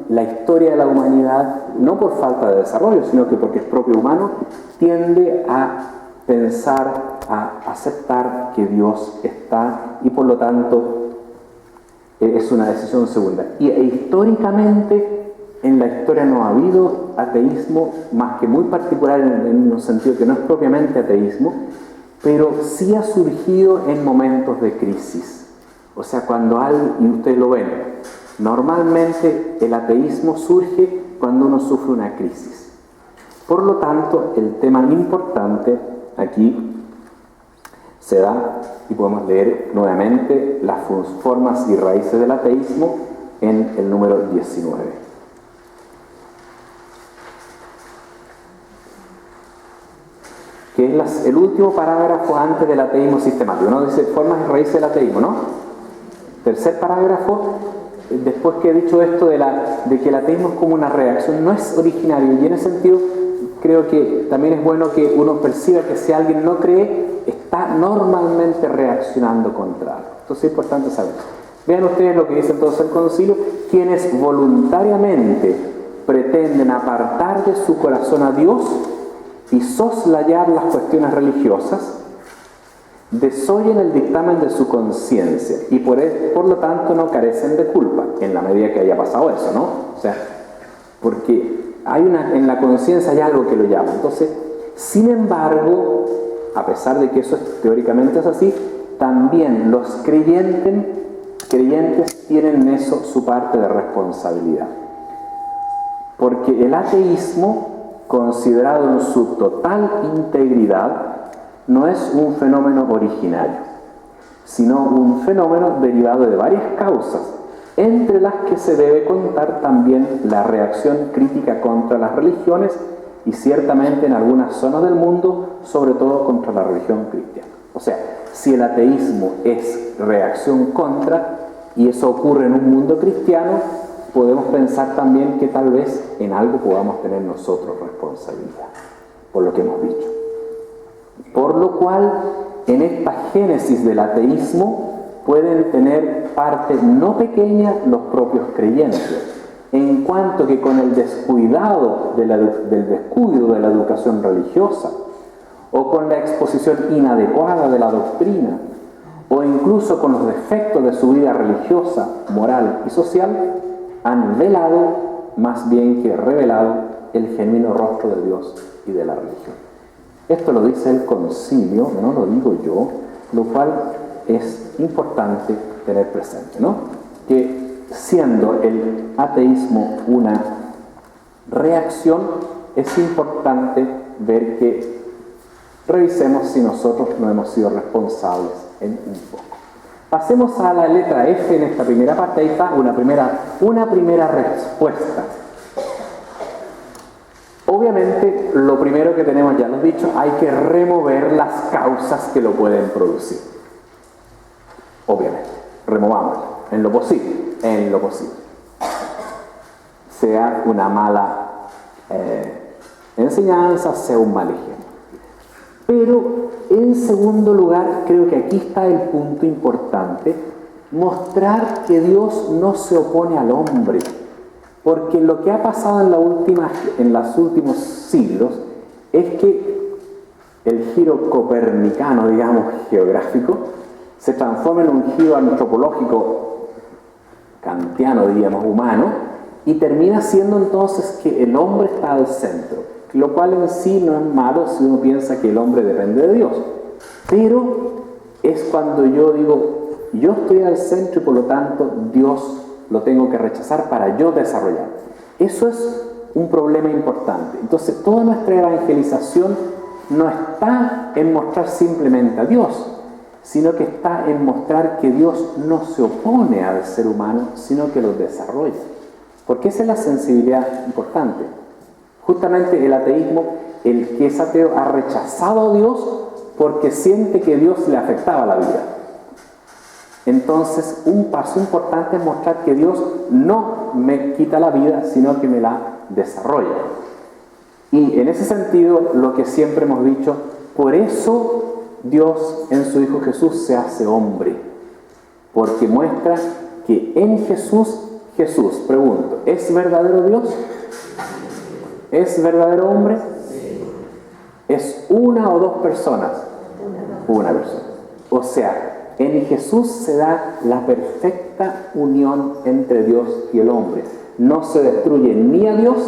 la historia de la humanidad, no por falta de desarrollo, sino que porque es propio humano, tiende a pensar, a aceptar que Dios está y por lo tanto es una decisión segunda. Y históricamente en la historia no ha habido ateísmo, más que muy particular en un sentido que no es propiamente ateísmo, pero sí ha surgido en momentos de crisis. O sea, cuando y ustedes lo ven, normalmente el ateísmo surge cuando uno sufre una crisis. Por lo tanto, el tema importante aquí se da, y podemos leer nuevamente las formas y raíces del ateísmo en el número 19. Que es el último parágrafo antes del ateísmo sistemático, ¿no? Dice formas y raíces del ateísmo, ¿no? Tercer parágrafo, después que he dicho esto de que el ateísmo es como una reacción, no es originario, y en ese sentido creo que también es bueno que uno perciba que si alguien no cree, está normalmente reaccionando contra algo. Entonces es importante saber. Vean ustedes lo que dice entonces el concilio: quienes voluntariamente pretenden apartar de su corazón a Dios y soslayar las cuestiones religiosas, desoyen el dictamen de su conciencia y por lo tanto no carecen de culpa, en la medida que haya pasado eso, ¿no? O sea, porque en la conciencia hay algo que lo llama. Entonces, sin embargo, a pesar de que eso teóricamente es así, también los creyentes tienen en eso su parte de responsabilidad. Porque el ateísmo, considerado en su total integridad, no es un fenómeno originario, sino un fenómeno derivado de varias causas, entre las que se debe contar también la reacción crítica contra las religiones y ciertamente en algunas zonas del mundo, sobre todo contra la religión cristiana. O sea, si el ateísmo es reacción contra, y eso ocurre en un mundo cristiano, podemos pensar también que tal vez en algo podamos tener nosotros responsabilidad, por lo que hemos dicho. Por lo cual, en esta génesis del ateísmo pueden tener parte no pequeña los propios creyentes, en cuanto que con el descuido de la educación religiosa, o con la exposición inadecuada de la doctrina, o incluso con los defectos de su vida religiosa, moral y social, han velado más bien que revelado el genuino rostro de Dios y de la religión. Esto lo dice el concilio, no lo digo yo, lo cual es importante tener presente, ¿no? Que siendo el ateísmo una reacción, es importante ver que revisemos si nosotros no hemos sido responsables en un poco. Pasemos a la letra F en esta primera parte. Ahí está una primera respuesta. Obviamente, lo primero que tenemos, ya lo he dicho, hay que remover las causas que lo pueden producir. Obviamente, removámoslo en lo posible. Sea una mala enseñanza, sea un mal ejemplo. Pero, en segundo lugar, creo que aquí está el punto importante: mostrar que Dios no se opone al hombre. Porque lo que ha pasado en los últimos siglos es que el giro copernicano, digamos, geográfico, se transforma en un giro antropológico kantiano, diríamos, humano, y termina siendo entonces que el hombre está al centro, lo cual en sí no es malo si uno piensa que el hombre depende de Dios. Pero es cuando yo digo, yo estoy al centro y por lo tanto Dios lo tengo que rechazar para yo desarrollar. Eso es un problema importante. Entonces, toda nuestra evangelización no está en mostrar simplemente a Dios, sino que está en mostrar que Dios no se opone al ser humano, sino que lo desarrolla. Porque esa es la sensibilidad importante. Justamente el ateísmo, el que es ateo, ha rechazado a Dios porque siente que Dios le afectaba la vida. Entonces, un paso importante es mostrar que Dios no me quita la vida, sino que me la desarrolla. Y en ese sentido, lo que siempre hemos dicho, por eso Dios en su Hijo Jesús se hace hombre, porque muestra que en Jesús, pregunto, ¿es verdadero Dios? ¿Es verdadero hombre? ¿Es una o dos personas? Una persona. O sea, en Jesús se da la perfecta unión entre Dios y el hombre. No se destruye ni a Dios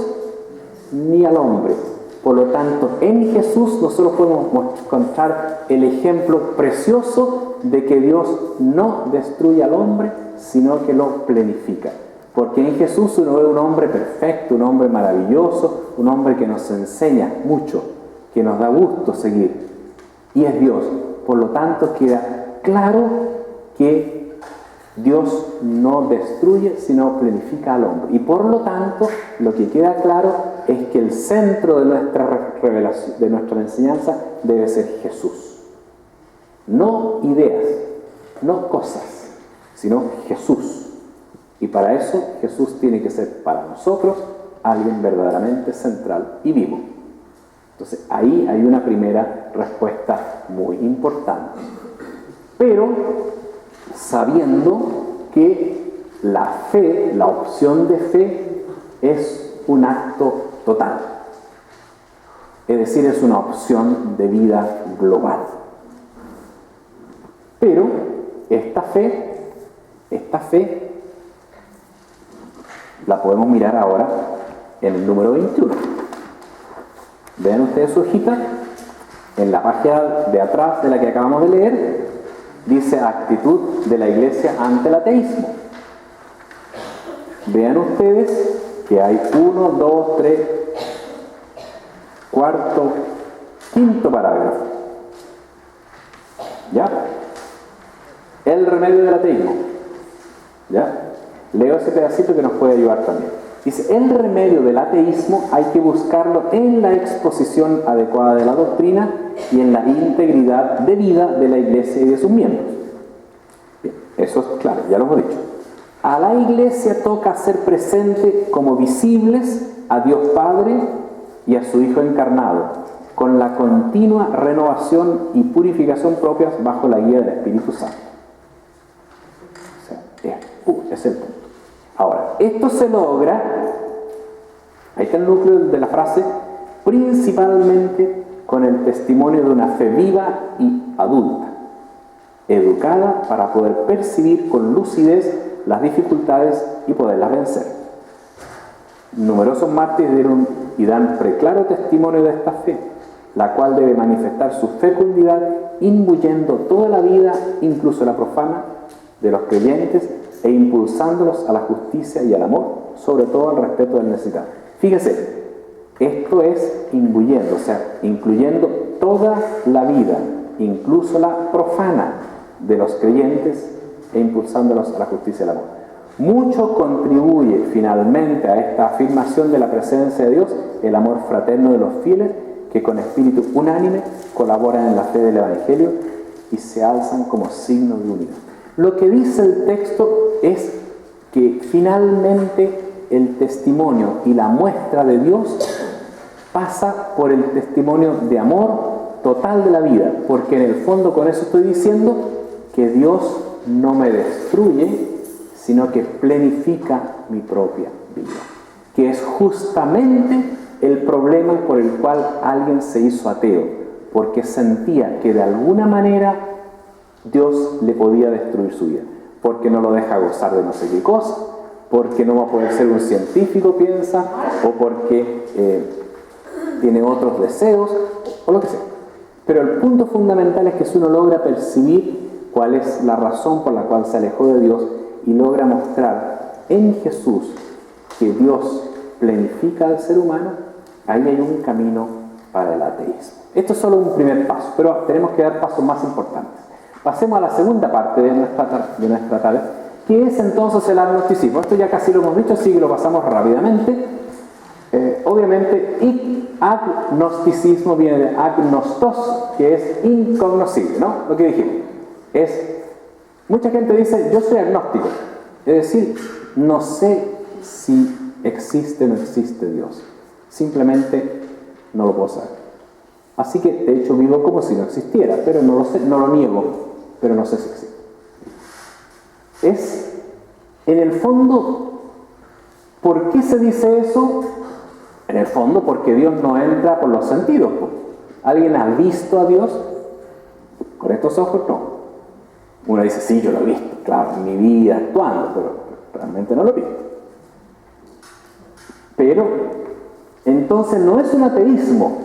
ni al hombre. Por lo tanto, en Jesús nosotros podemos encontrar el ejemplo precioso de que Dios no destruye al hombre, sino que lo plenifica. Porque en Jesús uno ve un hombre perfecto, un hombre maravilloso, un hombre que nos enseña mucho, que nos da gusto seguir. Y es Dios. Por lo tanto, queda claro que Dios no destruye, sino planifica al hombre. Y por lo tanto, lo que queda claro es que el centro de nuestra revelación, de nuestra enseñanza, debe ser Jesús. No ideas, no cosas, sino Jesús. Y para eso, Jesús tiene que ser para nosotros alguien verdaderamente central y vivo. Entonces, ahí hay una primera respuesta muy importante. Pero, sabiendo que la fe, la opción de fe, es un acto total. Es decir, es una opción de vida global. Pero, esta fe, la podemos mirar ahora en el número 21. Vean ustedes su hojita, en la página de atrás de la que acabamos de leer, dice actitud de la Iglesia ante el ateísmo. Vean ustedes que hay 1, 2, 3, 4, 5 parágrafo. ¿Ya? El remedio del ateísmo. ¿Ya? Leo ese pedacito que nos puede ayudar también. Dice, el remedio del ateísmo hay que buscarlo en la exposición adecuada de la doctrina y en la integridad de vida de la Iglesia y de sus miembros. Bien, eso es claro, ya lo hemos dicho. A la Iglesia toca hacer presente como visibles a Dios Padre y a su Hijo encarnado, con la continua renovación y purificación propias bajo la guía del Espíritu Santo. O sea, es el punto. Ahora, esto se logra, ahí está el núcleo de la frase, principalmente con el testimonio de una fe viva y adulta, educada para poder percibir con lucidez las dificultades y poderlas vencer. Numerosos mártires dieron y dan preclaro testimonio de esta fe, la cual debe manifestar su fecundidad imbuyendo toda la vida, incluso la profana, de los creyentes e impulsándolos a la justicia y al amor, sobre todo al respeto del necesitado. Fíjese, esto es imbuyendo, o sea, incluyendo toda la vida, incluso la profana, de los creyentes e impulsándolos a la justicia y al amor. Mucho contribuye finalmente a esta afirmación de la presencia de Dios, el amor fraterno de los fieles, que con espíritu unánime colaboran en la fe del Evangelio y se alzan como signo de unidad. Lo que dice el texto es que finalmente el testimonio y la muestra de Dios pasa por el testimonio de amor total de la vida, porque en el fondo con eso estoy diciendo que Dios no me destruye, sino que planifica mi propia vida, que es justamente el problema por el cual alguien se hizo ateo, porque sentía que de alguna manera Dios le podía destruir su vida, porque no lo deja gozar de no sé qué cosa, porque no va a poder ser un científico, piensa, o porque tiene otros deseos, o lo que sea. Pero el punto fundamental es que si uno logra percibir cuál es la razón por la cual se alejó de Dios y logra mostrar en Jesús que Dios planifica al ser humano, ahí hay un camino para el ateísmo. Esto es solo un primer paso, pero tenemos que dar pasos más importantes. Pasemos a la segunda parte de nuestra tarea, que es entonces el agnosticismo. Esto ya casi lo hemos dicho, así que lo pasamos rápidamente. Obviamente, agnosticismo viene de agnostos, que es incognoscible, ¿no? Lo que dijimos. Mucha gente dice, yo soy agnóstico. Es decir, no sé si existe o no existe Dios. Simplemente no lo puedo saber. Así que, de hecho, vivo como si no existiera, pero no lo sé, no lo niego, pero no sé si existe. Es En el fondo, ¿por qué se dice eso? En el fondo, porque Dios no entra por los sentidos. ¿Alguien ha visto a Dios con estos ojos? No. Uno dice, sí, yo lo he visto, claro, en mi vida actuando, pero realmente no lo he visto. Pero, entonces no es un ateísmo,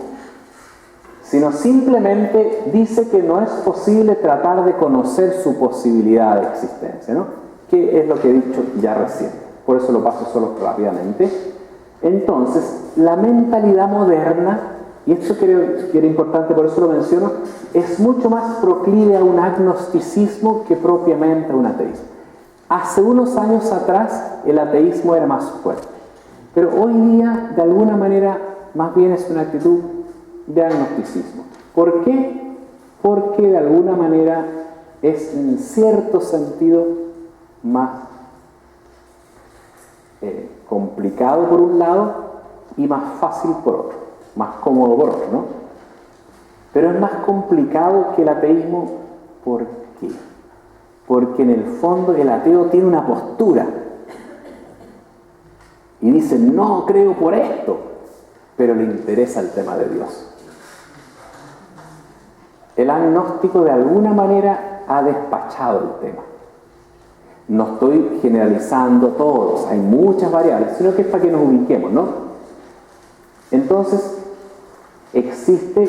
sino simplemente dice que no es posible tratar de conocer su posibilidad de existencia, ¿no? Que es lo que he dicho ya recién. Por eso lo paso solo rápidamente. Entonces, la mentalidad moderna, y esto creo que era importante, por eso lo menciono, es mucho más proclive a un agnosticismo que propiamente a un ateísmo. Hace unos años atrás el ateísmo era más fuerte, pero hoy día de alguna manera más bien es una actitud de agnosticismo. ¿Por qué? Porque de alguna manera es en cierto sentido más complicado por un lado y más fácil por otro, más cómodo por otro, ¿no? Pero es más complicado que el ateísmo. ¿Por qué? Porque en el fondo el ateo tiene una postura y dice, no creo por esto, pero le interesa el tema de Dios. El agnóstico de alguna manera ha despachado el tema. No estoy generalizando todos, hay muchas variables, sino que es para que nos ubiquemos, ¿no? Entonces, existe,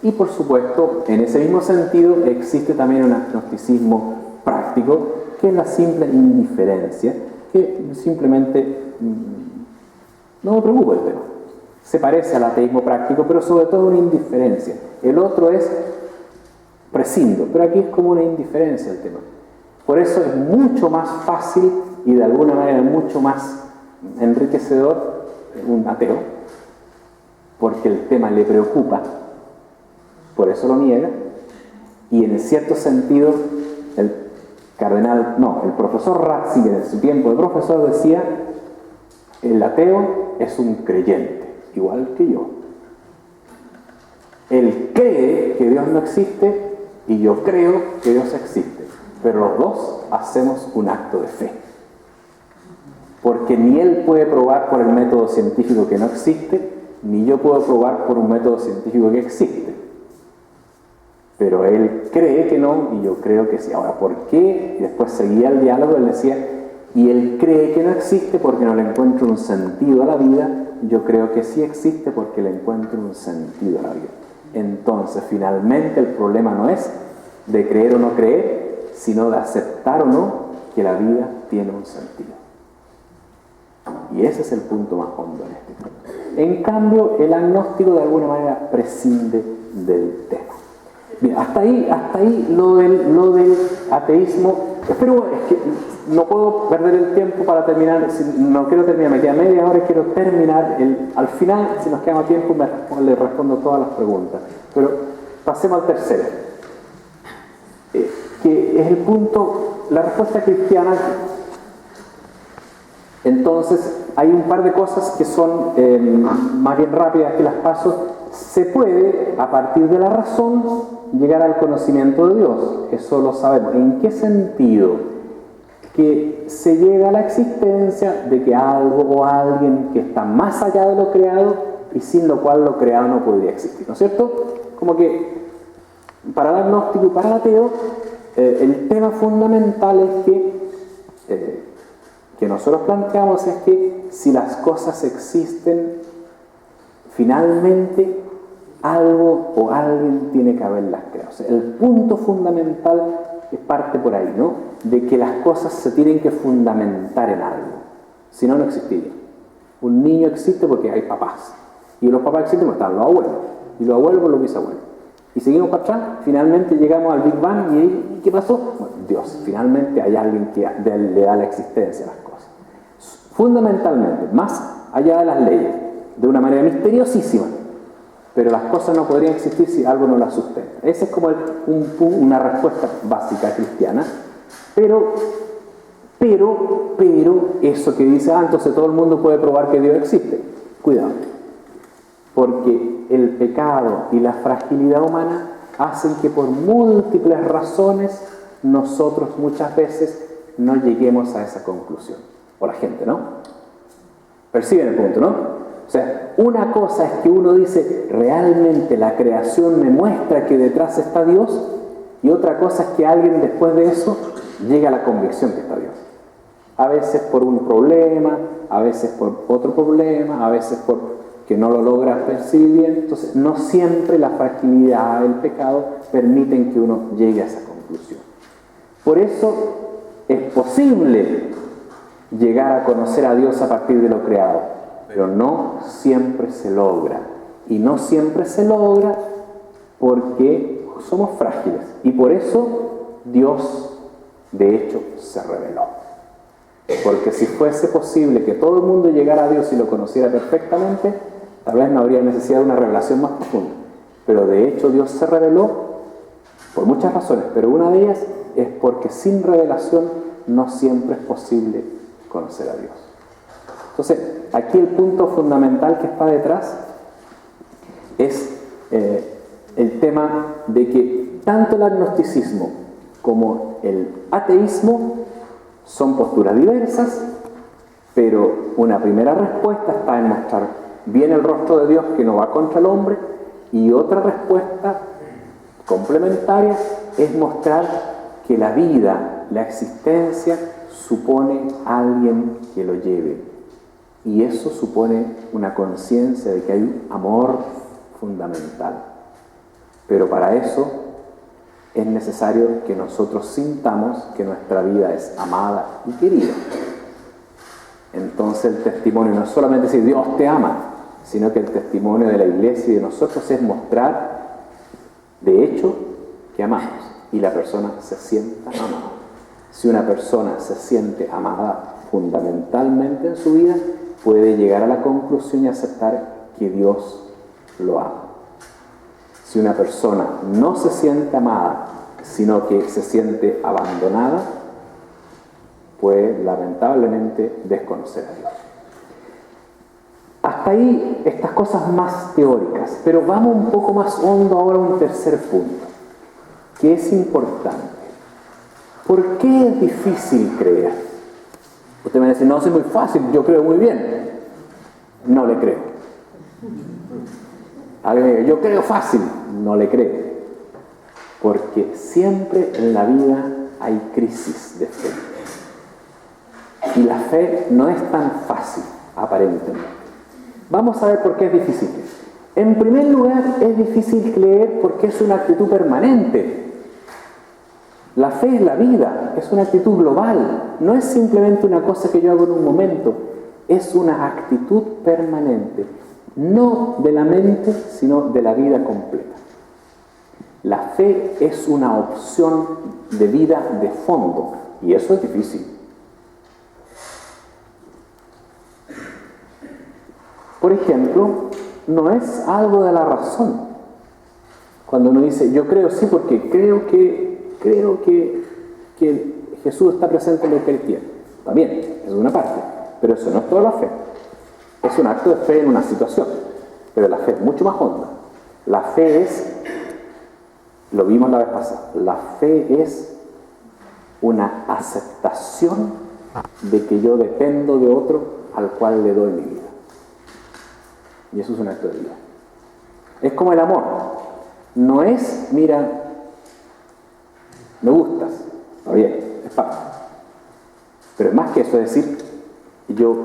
y por supuesto, en ese mismo sentido, existe también un agnosticismo práctico, que es la simple indiferencia, que simplemente no me preocupa el tema. Se parece al ateísmo práctico, pero sobre todo una indiferencia. El otro es prescindo, pero aquí es como una indiferencia el tema. Por eso es mucho más fácil y de alguna manera mucho más enriquecedor un ateo, porque el tema le preocupa, por eso lo niega, y en cierto sentido el profesor Ratzinger en su tiempo de profesor decía, el ateo es un creyente, igual que yo. Él cree que Dios no existe y yo creo que Dios existe. Pero los dos hacemos un acto de fe. Porque ni él puede probar por el método científico que no existe, ni yo puedo probar por un método científico que existe. Pero él cree que no y yo creo que sí. Ahora, ¿por qué? Y después seguía el diálogo, él decía, y él cree que no existe porque no le encuentra un sentido a la vida, yo creo que sí existe porque le encuentro un sentido a la vida. Entonces, finalmente el problema no es de creer o no creer, sino de aceptar o no que la vida tiene un sentido. Y ese es el punto más hondo en este punto. En cambio, el agnóstico de alguna manera prescinde del tema. Bien, hasta ahí lo del ateísmo. Pero es que no puedo perder el tiempo para terminar, no quiero terminar, me queda media hora y quiero terminar. Al final, si nos queda más tiempo, le respondo todas las preguntas. Pero pasemos al tercero. Que es el punto, la respuesta cristiana. Entonces hay un par de cosas que son más bien rápidas que las paso. Se puede, a partir de la razón, llegar al conocimiento de Dios, eso lo sabemos. ¿En qué sentido? Que se llega a la existencia de que algo o alguien que está más allá de lo creado y sin lo cual lo creado no podría existir, ¿no es cierto? Como que para el agnóstico y para el ateo el tema fundamental es que nosotros planteamos es que si las cosas existen, finalmente algo o alguien tiene que haberlas creado. O sea, el punto fundamental es parte por ahí, ¿no? De que las cosas se tienen que fundamentar en algo. Si no, no existiría. Un niño existe porque hay papás. Y los papás existen porque están los abuelos. Y los abuelos por los bisabuelos. Y seguimos para atrás, finalmente llegamos al Big Bang y ahí, ¿qué pasó? Bueno, Dios, finalmente hay alguien que le da la existencia a las cosas. Fundamentalmente, más allá de las leyes, de una manera misteriosísima, pero las cosas no podrían existir si algo no las sustenta. Esa es como una respuesta básica cristiana, pero eso que dice, entonces todo el mundo puede probar que Dios existe. Cuidado, porque el pecado y la fragilidad humana hacen que por múltiples razones nosotros muchas veces no lleguemos a esa conclusión. O la gente, ¿no? Perciben el punto, ¿no? O sea, una cosa es que uno dice, realmente la creación me muestra que detrás está Dios, y otra cosa es que alguien después de eso llega a la convicción que está Dios. A veces por un problema, a veces por otro problema, a veces por que no lo logra percibir bien. Entonces, no siempre la fragilidad, el pecado, permiten que uno llegue a esa conclusión. Por eso es posible llegar a conocer a Dios a partir de lo creado, pero no siempre se logra. Y no siempre se logra porque somos frágiles. Y por eso Dios, de hecho, se reveló. Porque si fuese posible que todo el mundo llegara a Dios y lo conociera perfectamente, tal vez no habría necesidad de una revelación más profunda. Pero de hecho Dios se reveló por muchas razones, pero una de ellas es porque sin revelación no siempre es posible conocer a Dios. Entonces, aquí el punto fundamental que está detrás es el tema de que tanto el agnosticismo como el ateísmo son posturas diversas, pero una primera respuesta está en mostrar bien el rostro de Dios que no va contra el hombre, y otra respuesta complementaria es mostrar que la vida, la existencia, supone a alguien que lo lleve. Y eso supone una conciencia de que hay un amor fundamental. Pero para eso es necesario que nosotros sintamos que nuestra vida es amada y querida. Entonces el testimonio no es solamente decir Dios te ama, sino que el testimonio de la iglesia y de nosotros es mostrar, de hecho, que amamos y la persona se sienta amada. Si una persona se siente amada fundamentalmente en su vida, puede llegar a la conclusión y aceptar que Dios lo ama. Si una persona no se siente amada, sino que se siente abandonada, puede lamentablemente desconocer a Dios. Hasta ahí estas cosas más teóricas, pero vamos un poco más hondo ahora a un tercer punto, que es importante. ¿Por qué es difícil creer? Usted me dice, no, es muy fácil, yo creo muy bien. No le creo. Alguien me dice, yo creo fácil, no le creo. Porque siempre en la vida hay crisis de fe. Y la fe no es tan fácil, aparentemente. Vamos a ver por qué es difícil. En primer lugar, es difícil creer porque es una actitud permanente. La fe es la vida, es una actitud global. No es simplemente una cosa que yo hago en un momento. Es una actitud permanente. No de la mente, sino de la vida completa. La fe es una opción de vida de fondo. Y eso es difícil. Por ejemplo, no es algo de la razón. Cuando uno dice, yo creo sí porque creo que Jesús está presente en la Eucaristía. También, es una parte. Pero eso no es toda la fe. Es un acto de fe en una situación. Pero la fe es mucho más honda. La fe es, lo vimos la vez pasada, la fe es una aceptación de que yo dependo de otro al cual le doy mi vida. Y eso es un acto de vida. Es como el amor. No es, mira, me gustas, está bien, es fácil. Pero es más que eso, es decir, yo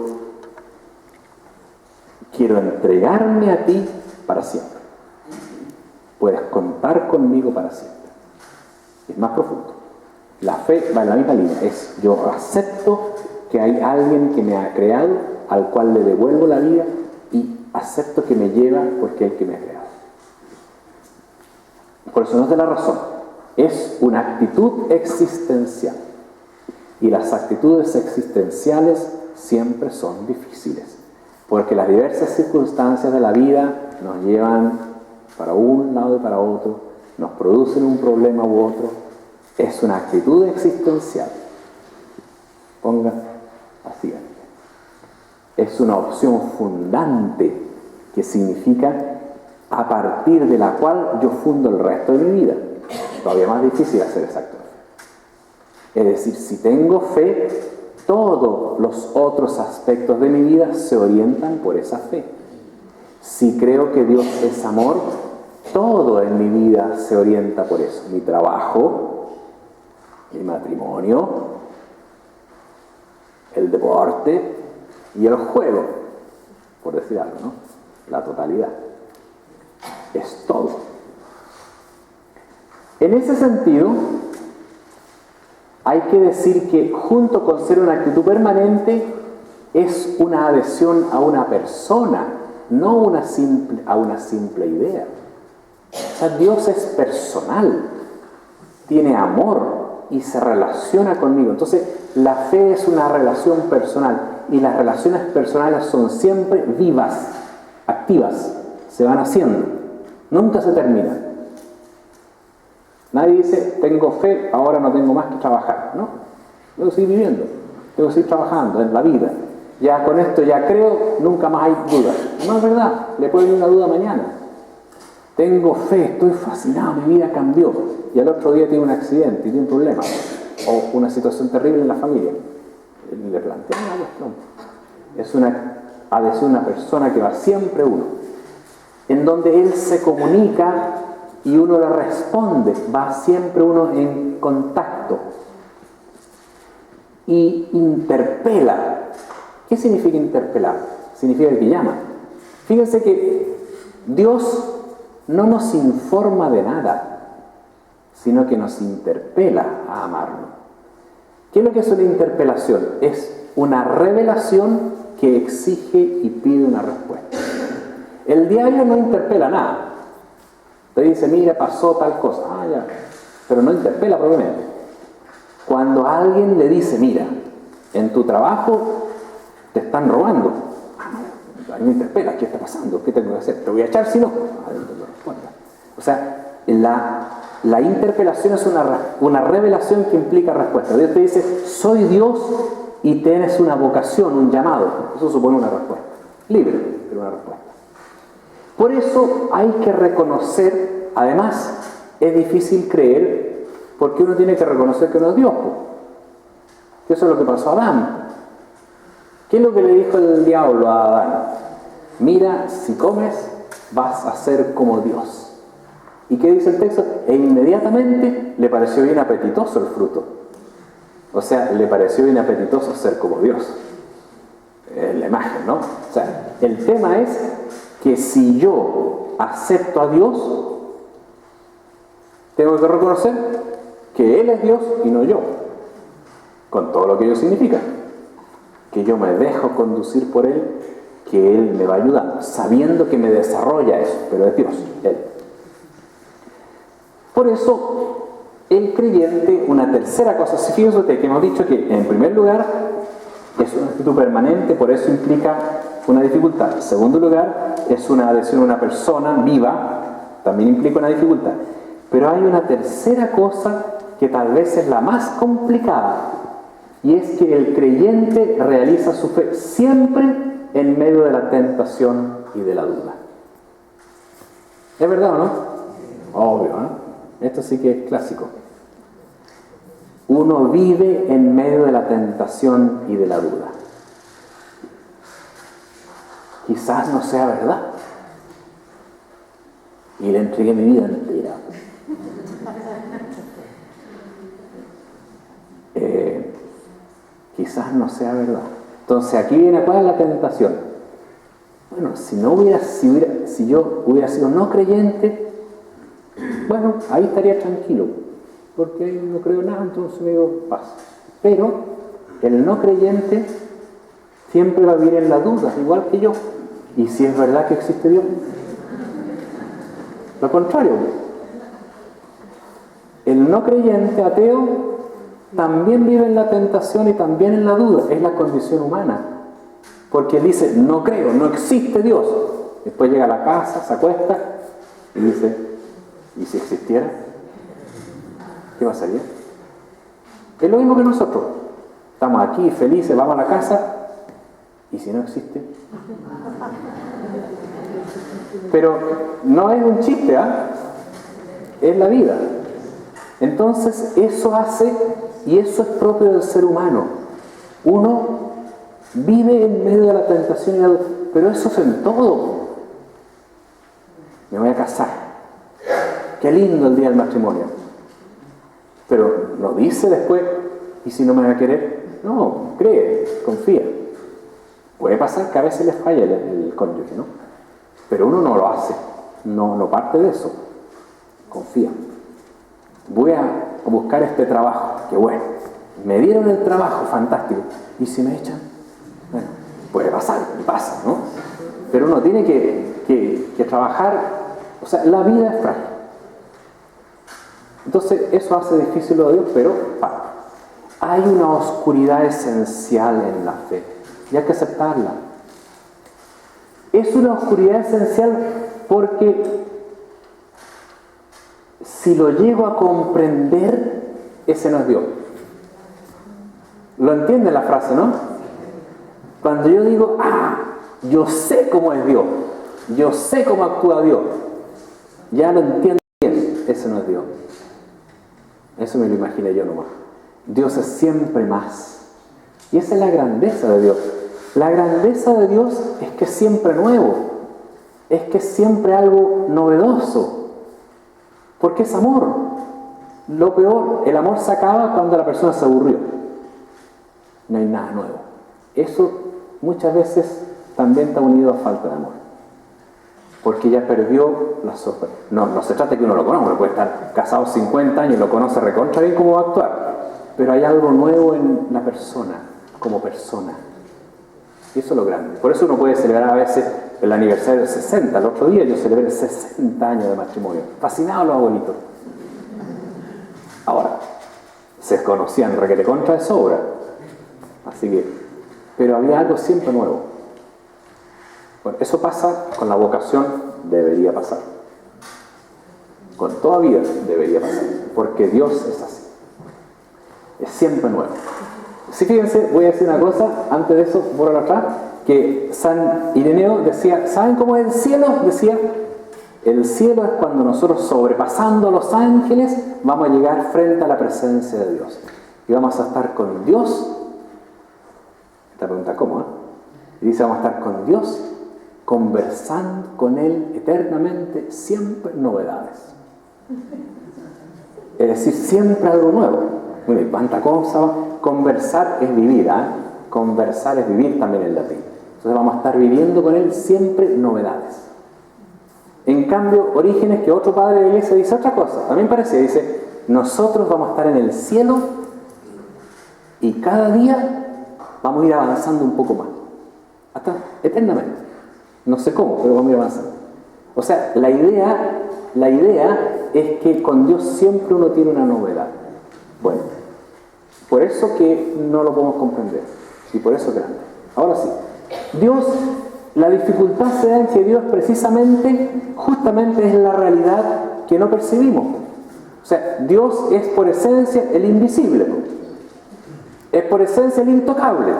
quiero entregarme a ti para siempre. Puedes contar conmigo para siempre. Es más profundo. La fe va en la misma línea. Es, yo acepto que hay alguien que me ha creado, al cual le devuelvo la vida, y acepto que me lleva porque es el que me ha creado. Por eso no es de la razón. Es una actitud existencial. Y las actitudes existenciales siempre son difíciles. Porque las diversas circunstancias de la vida nos llevan para un lado y para otro, nos producen un problema u otro. Es una actitud existencial. Ponga así. Es una opción fundante que significa a partir de la cual yo fundo el resto de mi vida. Todavía más difícil hacer ese acto. Es decir, si tengo fe, todos los otros aspectos de mi vida se orientan por esa fe. Si creo que Dios es amor, todo en mi vida se orienta por eso. Mi trabajo, mi matrimonio, el deporte y el juego, por decir algo, ¿no? La totalidad. Es todo. En ese sentido, hay que decir que junto con ser una actitud permanente, es una adhesión a una persona, no a una simple idea. O sea, Dios es personal, tiene amor y se relaciona conmigo. Entonces, la fe es una relación personal y las relaciones personales son siempre vivas, activas, se van haciendo, nunca se terminan. Nadie dice, tengo fe, ahora no tengo más que trabajar. No, tengo que seguir viviendo, tengo que seguir trabajando en la vida. Ya con esto ya creo, nunca más hay dudas. No es verdad, le puede venir una duda mañana. Tengo fe, estoy fascinado, mi vida cambió. Y al otro día tiene un accidente y tiene un problema. O una situación terrible en la familia. Y le plantea una cuestión. Es una adhesión a una persona que va siempre uno. En donde él se comunica y uno le responde. Va siempre uno en contacto. Y interpela. ¿Qué significa interpelar? Significa que llama. Fíjense que Dios no nos informa de nada, sino que nos interpela a amarlo. ¿Qué es lo que es una interpelación? Es una revelación que exige y pide una respuesta. El diario no interpela nada. Te dice, mira, pasó tal cosa. Ah, ya. Pero no interpela propiamente. Cuando alguien le dice, mira, en tu trabajo te están robando. A mí me interpela, ¿qué está pasando? ¿Qué tengo que hacer? ¿Te voy a echar si no? O sea, la interpelación es una revelación que implica respuesta. Dios te dice, soy Dios y tienes una vocación, un llamado. Eso supone una respuesta. Libre, pero una respuesta. Por eso hay que reconocer, además, es difícil creer porque uno tiene que reconocer que no es Dios. Que eso es lo que pasó a Adán. ¿Qué es lo que le dijo el diablo a Adán? Mira, si comes, vas a ser como Dios. ¿Y qué dice el texto? E inmediatamente le pareció bien apetitoso el fruto. O sea, le pareció bien apetitoso ser como Dios. Es la imagen, ¿no? O sea, el tema es que si yo acepto a Dios, tengo que reconocer que Él es Dios y no yo. Con todo lo que ello significa. Que yo me dejo conducir por Él, que Él me va ayudando, sabiendo que me desarrolla eso, pero es Dios, Él. Por eso, el creyente, una tercera cosa, si fíjense usted que hemos dicho que en primer lugar es una actitud permanente, por eso implica una dificultad. En segundo lugar, es una adhesión a una persona viva, también implica una dificultad. Pero hay una tercera cosa que tal vez es la más complicada, y es que el creyente realiza su fe siempre en medio de la tentación y de la duda. ¿Es verdad o no? Obvio, ¿no? Esto sí que es clásico. Uno vive en medio de la tentación y de la duda. Quizás no sea verdad. Y le entregué mi vida entera. Quizás no sea verdad. Entonces aquí viene cuál es la tentación. Bueno, si yo hubiera sido no creyente, bueno, ahí estaría tranquilo, porque no creo nada, entonces me digo paz. Pero el no creyente siempre va a vivir en la duda, igual que yo. ¿Y si es verdad que existe Dios? Lo contrario. El no creyente, ateo, también vive en la tentación y también en la duda. Es la condición humana. Porque él dice, no creo, no existe Dios. Después llega a la casa, se acuesta y dice, ¿y si existiera? ¿Qué pasaría? Es lo mismo que nosotros. Estamos aquí felices, vamos a la casa, ¿y si no existe? Pero no es un chiste, ¿ah? Es la vida. Entonces eso hace Y eso es propio del ser humano. Uno vive en medio de la tentación, pero eso es en todo. Me voy a casar. Qué lindo el día del matrimonio. Pero no dice después, ¿y si no me va a querer? No, cree, confía. Puede pasar que a veces les falla el cónyuge, ¿no? Pero uno no lo hace, no parte de eso. Confía. Voy a buscar este trabajo, qué bueno. Me dieron el trabajo, fantástico. ¿Y si me echan? Bueno, puede pasar, y pasa, ¿no? Pero uno tiene que trabajar, o sea, la vida es frágil. Entonces, eso hace difícil lo de Dios, pero hay una oscuridad esencial en la fe, y hay que aceptarla. Es una oscuridad esencial porque si lo llego a comprender, ese no es Dios. ¿Lo entiende la frase, no? Cuando yo digo, yo sé cómo es Dios, yo sé cómo actúa Dios, ya lo entiendo bien, ese no es Dios. Eso me lo imaginé yo nomás. Dios es siempre más. Y esa es la grandeza de Dios. La grandeza de Dios es que es siempre nuevo, es que es siempre algo novedoso, porque es amor. Lo peor, el amor se acaba cuando la persona se aburrió. No hay nada nuevo. Eso muchas veces también está unido a falta de amor, porque ya perdió la sorpresa. No se trata de que uno lo conozca, uno puede estar casado 50 años y lo conoce recontra bien cómo va a actuar, pero hay algo nuevo en la persona, como persona. Y eso es lo grande. Por eso uno puede celebrar a veces el aniversario de 60. El otro día yo celebré 60 años de matrimonio. Fascinados los abuelitos. Ahora, se conocían requete contra de sobra. Así que, pero había algo siempre nuevo. Bueno, eso pasa con la vocación, debería pasar. Con toda vida debería pasar. Porque Dios es así. Es siempre nuevo. Sí, fíjense, voy a decir una cosa, antes de eso, por atrás, que San Ireneo decía, ¿saben cómo es el cielo? Decía, el cielo es cuando nosotros, sobrepasando a los ángeles, vamos a llegar frente a la presencia de Dios. Y vamos a estar con Dios. Esta pregunta, ¿cómo? Y dice, vamos a estar con Dios, conversando con Él eternamente, siempre novedades. Es decir, siempre algo nuevo. Bueno, ¿cuánta cosa? Conversar es vivir, Conversar es vivir también en latín. Entonces vamos a estar viviendo con Él siempre novedades. En cambio, Orígenes, que otro padre de la iglesia, dice otra cosa. También parecía, dice, nosotros vamos a estar en el cielo y cada día vamos a ir avanzando un poco más. Hasta eternamente. No sé cómo, pero vamos a ir avanzando. O sea, la idea es que con Dios siempre uno tiene una novedad. Bueno, por eso que no lo podemos comprender. Y por eso es grande. Ahora sí, Dios, la dificultad se da en que Dios justamente es la realidad que no percibimos. O sea, Dios es por esencia el invisible. Es por esencia el intocable.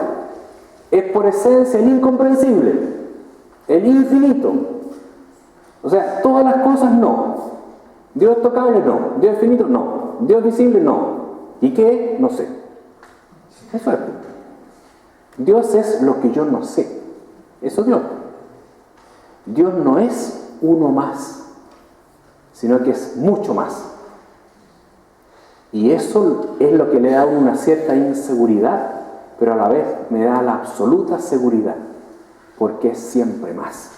Es por esencia el incomprensible. El infinito. O sea, todas las cosas no. Dios es tocable, no. Dios es finito, no. Dios es visible, no. ¿Y qué? No sé. Eso es. Dios es lo que yo no sé. Eso es Dios. Dios no es uno más, sino que es mucho más. Y eso es lo que le da una cierta inseguridad, pero a la vez me da la absoluta seguridad, porque es siempre más.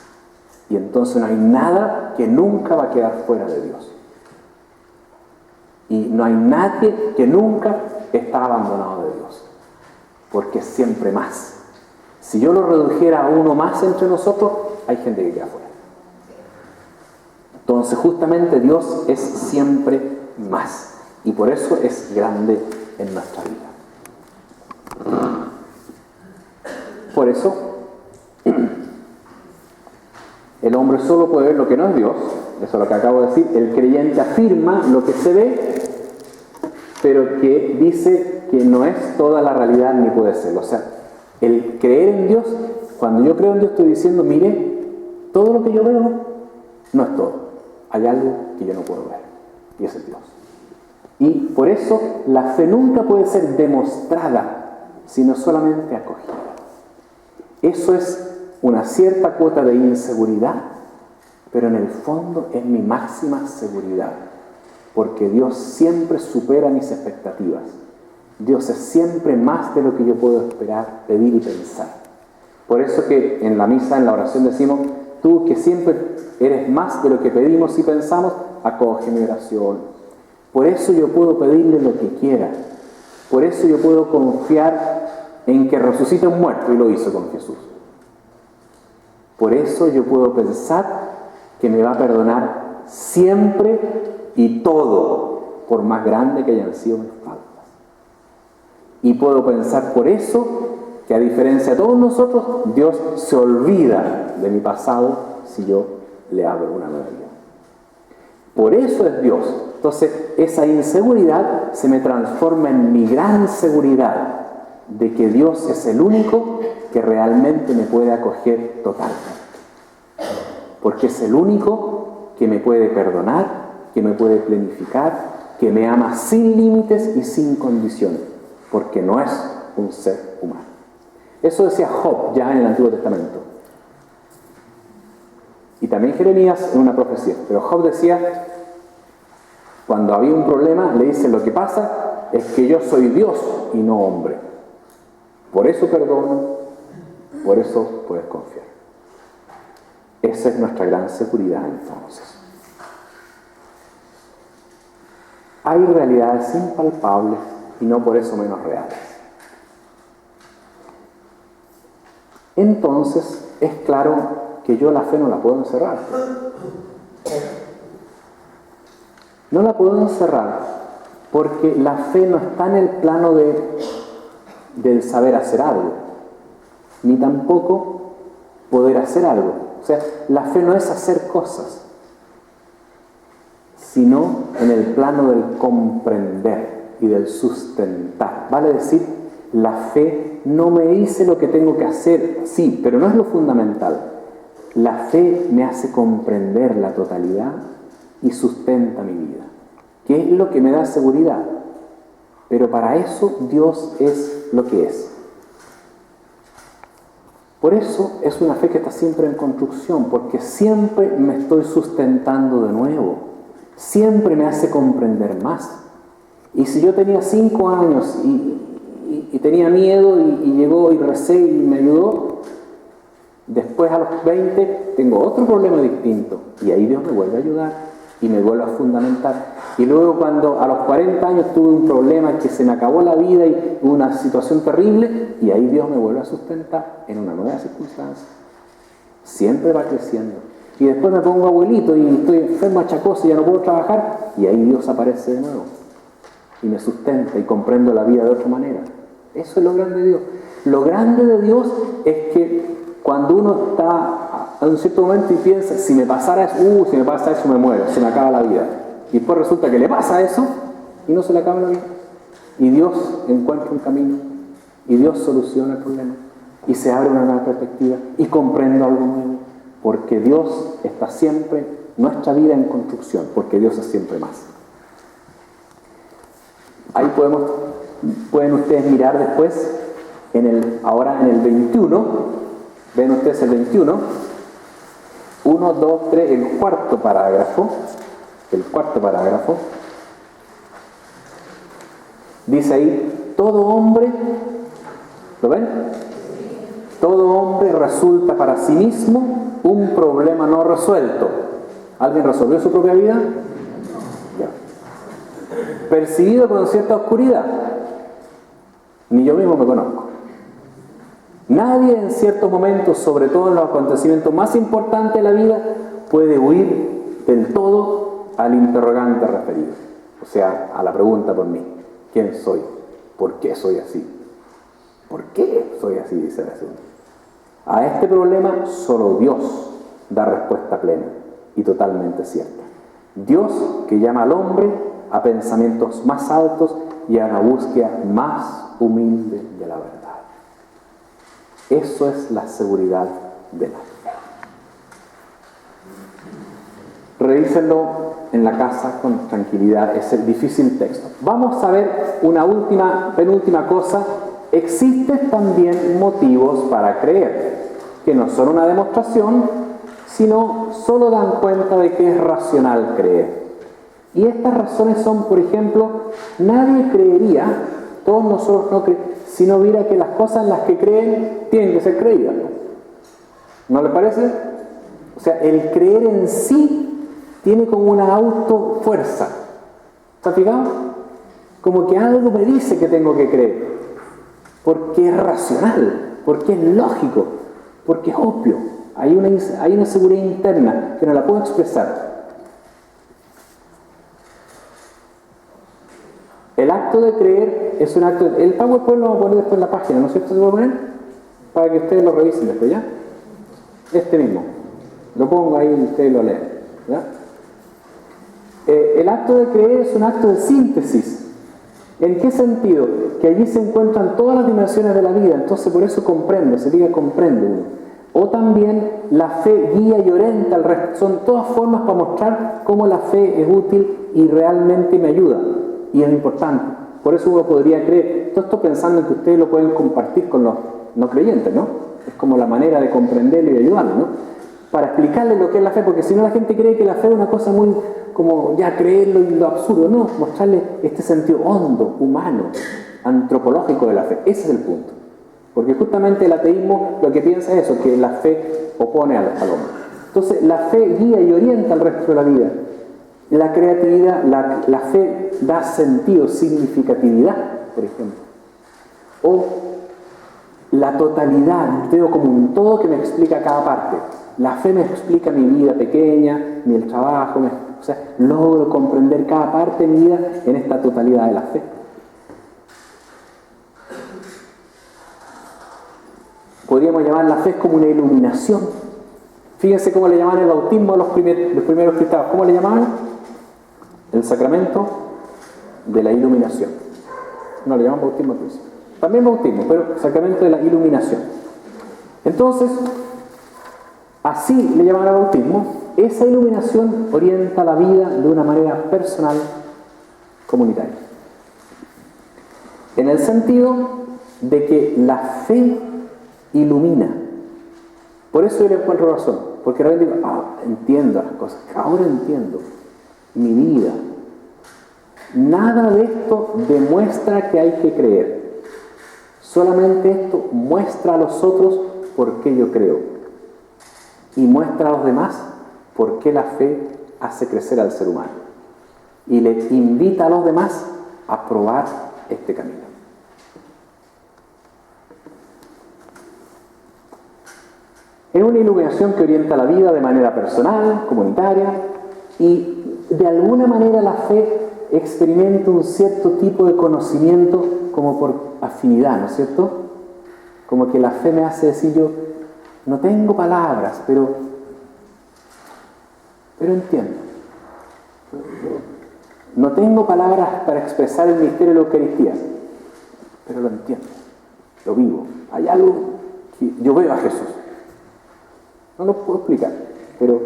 Y entonces no hay nada que nunca va a quedar fuera de Dios. Y no hay nadie que nunca está abandonado de Dios, porque es siempre más. Si yo lo redujera a uno más entre nosotros, hay gente que queda fuera. Entonces justamente Dios es siempre más, y por eso es grande en nuestra vida. Por eso el hombre solo puede ver lo que no es Dios. Eso es lo que acabo de decir. El creyente afirma lo que se ve, pero que dice que no es toda la realidad ni puede ser. O sea, el creer en Dios, cuando yo creo en Dios estoy diciendo, mire, todo lo que yo veo no es todo. Hay algo que yo no puedo ver, y ese es Dios. Y por eso la fe nunca puede ser demostrada, sino solamente acogida. Eso es una cierta cuota de inseguridad, pero en el fondo es mi máxima seguridad, porque Dios siempre supera mis expectativas. Dios es siempre más de lo que yo puedo esperar, pedir y pensar. Por eso que en la misa, en la oración decimos, tú que siempre eres más de lo que pedimos y pensamos, acoge mi oración. Por eso yo puedo pedirle lo que quiera. Por eso yo puedo confiar en que resucite un muerto, y lo hizo con Jesús. Por eso yo puedo pensar que me va a perdonar siempre y todo, por más grande que hayan sido mis faltas. Y puedo pensar por eso que, a diferencia de todos nosotros, Dios se olvida de mi pasado si yo le abro una nueva vida. Por eso es Dios. Entonces, esa inseguridad se me transforma en mi gran seguridad de que Dios es el único que realmente me puede acoger totalmente. Porque es el único que me puede perdonar, que me puede plenificar, que me ama sin límites y sin condiciones, porque no es un ser humano. Eso decía Job ya en el Antiguo Testamento. Y también Jeremías en una profecía. Pero Job decía, cuando había un problema, le dice, lo que pasa es que yo soy Dios y no hombre. Por eso perdono, por eso puedes confiar. Esa es nuestra gran seguridad entonces. Hay realidades impalpables y no por eso menos reales. Entonces es claro que yo la fe no la puedo encerrar. No la puedo encerrar porque la fe no está en el plano del saber hacer algo, ni tampoco poder hacer algo. O sea, la fe no es hacer cosas, sino en el plano del comprender y del sustentar. Vale decir, la fe no me dice lo que tengo que hacer, sí, pero no es lo fundamental. La fe me hace comprender la totalidad y sustenta mi vida, que es lo que me da seguridad. Pero para eso Dios es lo que es. Por eso es una fe que está siempre en construcción, porque siempre me estoy sustentando de nuevo, siempre me hace comprender más. Y si yo tenía 5 años y tenía miedo y llegó y recé y me ayudó, después a los 20 tengo otro problema distinto y ahí Dios me vuelve a ayudar y me vuelve a fundamentar. Y luego cuando a los 40 años tuve un problema que se me acabó la vida y una situación terrible, y ahí Dios me vuelve a sustentar en una nueva circunstancia. Siempre va creciendo. Y después me pongo abuelito y estoy enfermo, achacoso y ya no puedo trabajar, y ahí Dios aparece de nuevo y me sustenta y comprendo la vida de otra manera. Eso es lo grande de Dios. Lo grande de Dios es que cuando uno está en un cierto momento y piensa, si me pasara eso, si me pasa eso me muero, se me acaba la vida. Y después resulta que le pasa eso y no se le acaba la vida. Y Dios encuentra un camino y Dios soluciona el problema y se abre una nueva perspectiva y comprendo algo nuevo, porque Dios está siempre, nuestra vida en construcción, porque Dios es siempre más. Ahí pueden ustedes mirar después, ahora en el 21, ven ustedes el 21, 1, 2, 3, el cuarto parágrafo, dice ahí, todo hombre, ¿lo ven? Todo hombre resulta para sí mismo un problema no resuelto. ¿Alguien resolvió su propia vida? Ya. Percibido con cierta oscuridad. Ni yo mismo me conozco. Nadie en ciertos momentos, sobre todo en los acontecimientos más importantes de la vida, puede huir del todo al interrogante referido. O sea, a la pregunta por mí. ¿Quién soy? ¿Por qué soy así? ¿Por qué soy así? Dice la segunda. A este problema solo Dios da respuesta plena y totalmente cierta. Dios que llama al hombre a pensamientos más altos y a una búsqueda más humilde de la verdad. Eso es la seguridad de la fe. Revísenlo en la casa con tranquilidad ese difícil texto. Vamos a ver una penúltima cosa. Existen también motivos para creer, que no son una demostración, sino solo dan cuenta de que es racional creer. Y estas razones son, por ejemplo, nadie creería, todos nosotros no creemos, si no viera que las cosas en las que creen tienen que ser creídas. ¿No le parece? O sea, el creer en sí tiene como una autofuerza. ¿Está fijado? Como que algo me dice que tengo que creer. Porque es racional, porque es lógico, porque es obvio. Hay una seguridad interna que no la puedo expresar. El acto de creer es un acto... El PowerPoint lo vamos a poner después en la página, ¿no es cierto? ¿Se lo voy a poner? Para que ustedes lo revisen después, ¿ya? Este mismo. Lo pongo ahí y ustedes lo leen, ¿ya? El acto de creer es un acto de síntesis. ¿En qué sentido? Que allí se encuentran todas las dimensiones de la vida, entonces por eso comprende, se diga comprende uno. O también la fe guía y orienta al resto. Son todas formas para mostrar cómo la fe es útil y realmente me ayuda. Y es importante. Por eso uno podría creer. Todo esto pensando en que ustedes lo pueden compartir con los no creyentes, ¿no? Es como la manera de comprenderlo y ayudarlo, ¿no? Para explicarles lo que es la fe, porque si no la gente cree que la fe es una cosa muy como ya creerlo y lo absurdo. No, mostrarles este sentido hondo, humano, antropológico de la fe. Ese es el punto. Porque justamente el ateísmo lo que piensa es eso, que la fe opone al hombre. Entonces la fe guía y orienta al resto de la vida. La creatividad, la fe da sentido, significatividad, por ejemplo. O la totalidad, veo como un todo que me explica cada parte. La fe me explica mi vida pequeña, el trabajo, o sea, logro comprender cada parte de mi vida en esta totalidad de la fe. Podríamos llamar la fe como una iluminación. Fíjense cómo le llamaban el bautismo a los primeros cristianos. ¿Cómo le llamaban? El sacramento de la iluminación. No le llaman bautismo a Cristo. También bautismo, pero sacramento de la iluminación. Entonces, así le llaman al bautismo. Esa iluminación orienta la vida de una manera personal, comunitaria. En el sentido de que la fe ilumina. Por eso yo le encuentro razón. Porque realmente digo, entiendo las cosas. Ahora entiendo mi vida. Nada de esto demuestra que hay que creer. Solamente esto muestra a los otros por qué yo creo. Y muestra a los demás por qué la fe hace crecer al ser humano. Y le invita a los demás a probar este camino. Es una iluminación que orienta la vida de manera personal, comunitaria, y de alguna manera la fe experimenta un cierto tipo de conocimiento como por afinidad, ¿no es cierto? Como que la fe me hace decir yo, no tengo palabras, pero entiendo. No tengo palabras para expresar el misterio de la Eucaristía, pero lo entiendo, lo vivo. Hay algo que yo veo a Jesús. No lo puedo explicar, pero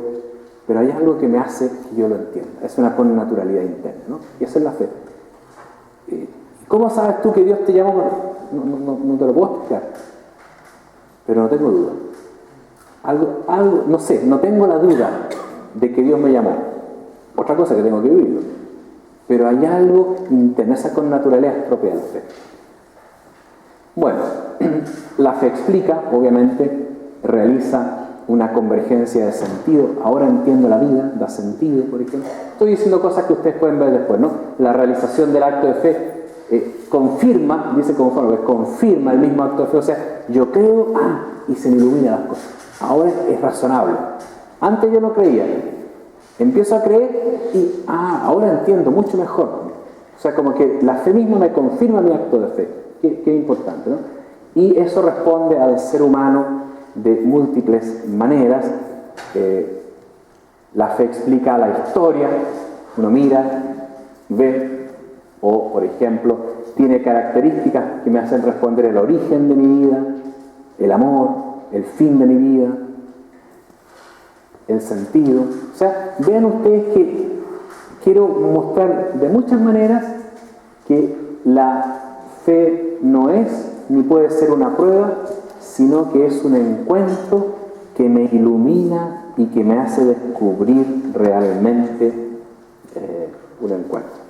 hay algo que me hace que yo lo entienda. Es una naturalidad interna, ¿no? Y eso es la fe. ¿Cómo sabes tú que Dios te llamó? No te lo puedo explicar, pero no tengo duda. Algo, no sé, no tengo la duda de que Dios me llamó. Otra cosa que tengo que vivirlo. Pero hay algo interno, esa connaturalidad propia de la fe. Bueno, la fe explica, obviamente, realiza una convergencia de sentido. Ahora entiendo la vida, da sentido, por ejemplo. Estoy diciendo cosas que ustedes pueden ver después, ¿no? La realización del acto de fe confirma, dice conforme, confirma el mismo acto de fe. O sea, yo creo, y se me iluminan las cosas. Ahora es razonable. Antes yo no creía. Empiezo a creer y, ahora entiendo mucho mejor. O sea, como que la fe misma me confirma mi acto de fe. Qué importante, ¿no? Y eso responde al ser humano de múltiples maneras. La fe explica la historia. Uno mira, ve, o, por ejemplo, tiene características que me hacen responder el origen de mi vida, el amor, el fin de mi vida, el sentido. O sea, vean ustedes que quiero mostrar de muchas maneras que la fe no es ni puede ser una prueba, sino que es un encuentro que me ilumina y que me hace descubrir realmente un encuentro.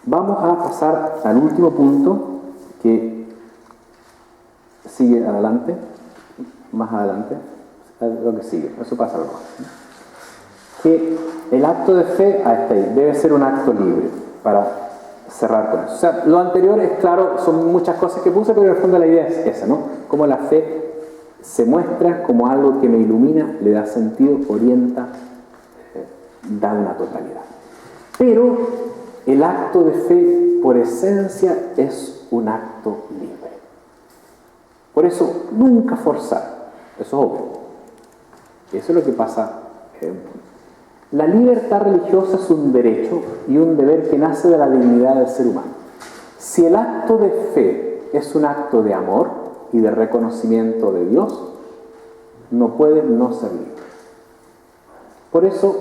Vamos a pasar al último punto que sigue adelante, más adelante, lo que sigue, eso pasa luego. Que el acto de fe, hasta ahí, debe ser un acto libre, para cerrar con eso. O sea, lo anterior es claro, son muchas cosas que puse, pero en el fondo la idea es esa, ¿no? Cómo la fe se muestra como algo que me ilumina, le da sentido, orienta, da una totalidad. Pero el acto de fe, por esencia, es un acto libre. Por eso, nunca forzar. Eso es obvio. Eso es lo que pasa. La libertad religiosa es un derecho y un deber que nace de la dignidad del ser humano. Si el acto de fe es un acto de amor y de reconocimiento de Dios, no puede no ser libre. Por eso,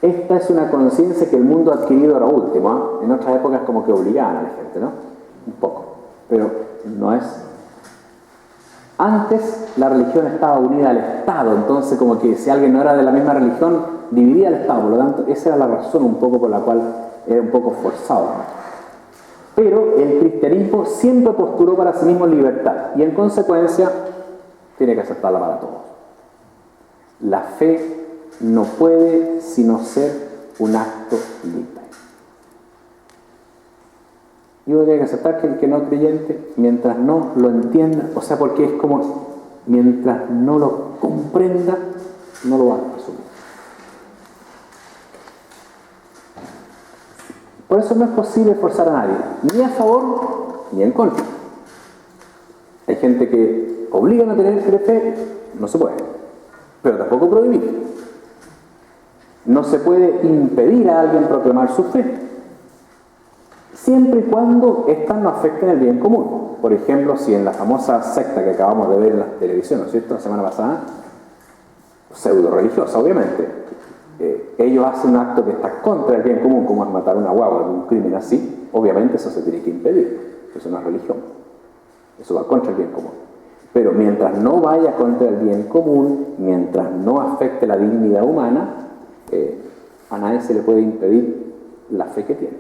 esta es una conciencia que el mundo ha adquirido ahora último, ¿eh? En otras épocas como que obligaban a la gente, ¿no? Un poco, pero no es. Antes la religión estaba unida al Estado, entonces como que si alguien no era de la misma religión, dividía al Estado, por lo tanto esa era la razón un poco por la cual era un poco forzado. Pero el cristianismo siempre postuló para sí mismo libertad y en consecuencia tiene que aceptarla para todos. La fe no puede sino ser un acto libre. Y uno tiene que aceptar que el que no es creyente, mientras no lo entienda, o sea, porque es como, mientras no lo comprenda, no lo va a asumir. Por eso no es posible forzar a nadie, ni a favor ni en contra. Hay gente que obligan a tener fe, no se puede, pero tampoco prohibir. No se puede impedir a alguien proclamar su fe, siempre y cuando ésta no afecte el bien común. Por ejemplo, si en la famosa secta que acabamos de ver en la televisión, ¿no es cierto?, la semana pasada, pseudo-religiosa, obviamente, ellos hacen un acto que está contra el bien común, como es matar una guagua, un crimen así, obviamente eso se tiene que impedir, eso no es religión, eso va contra el bien común. Pero mientras no vaya contra el bien común, mientras no afecte la dignidad humana, a nadie se le puede impedir la fe que tiene,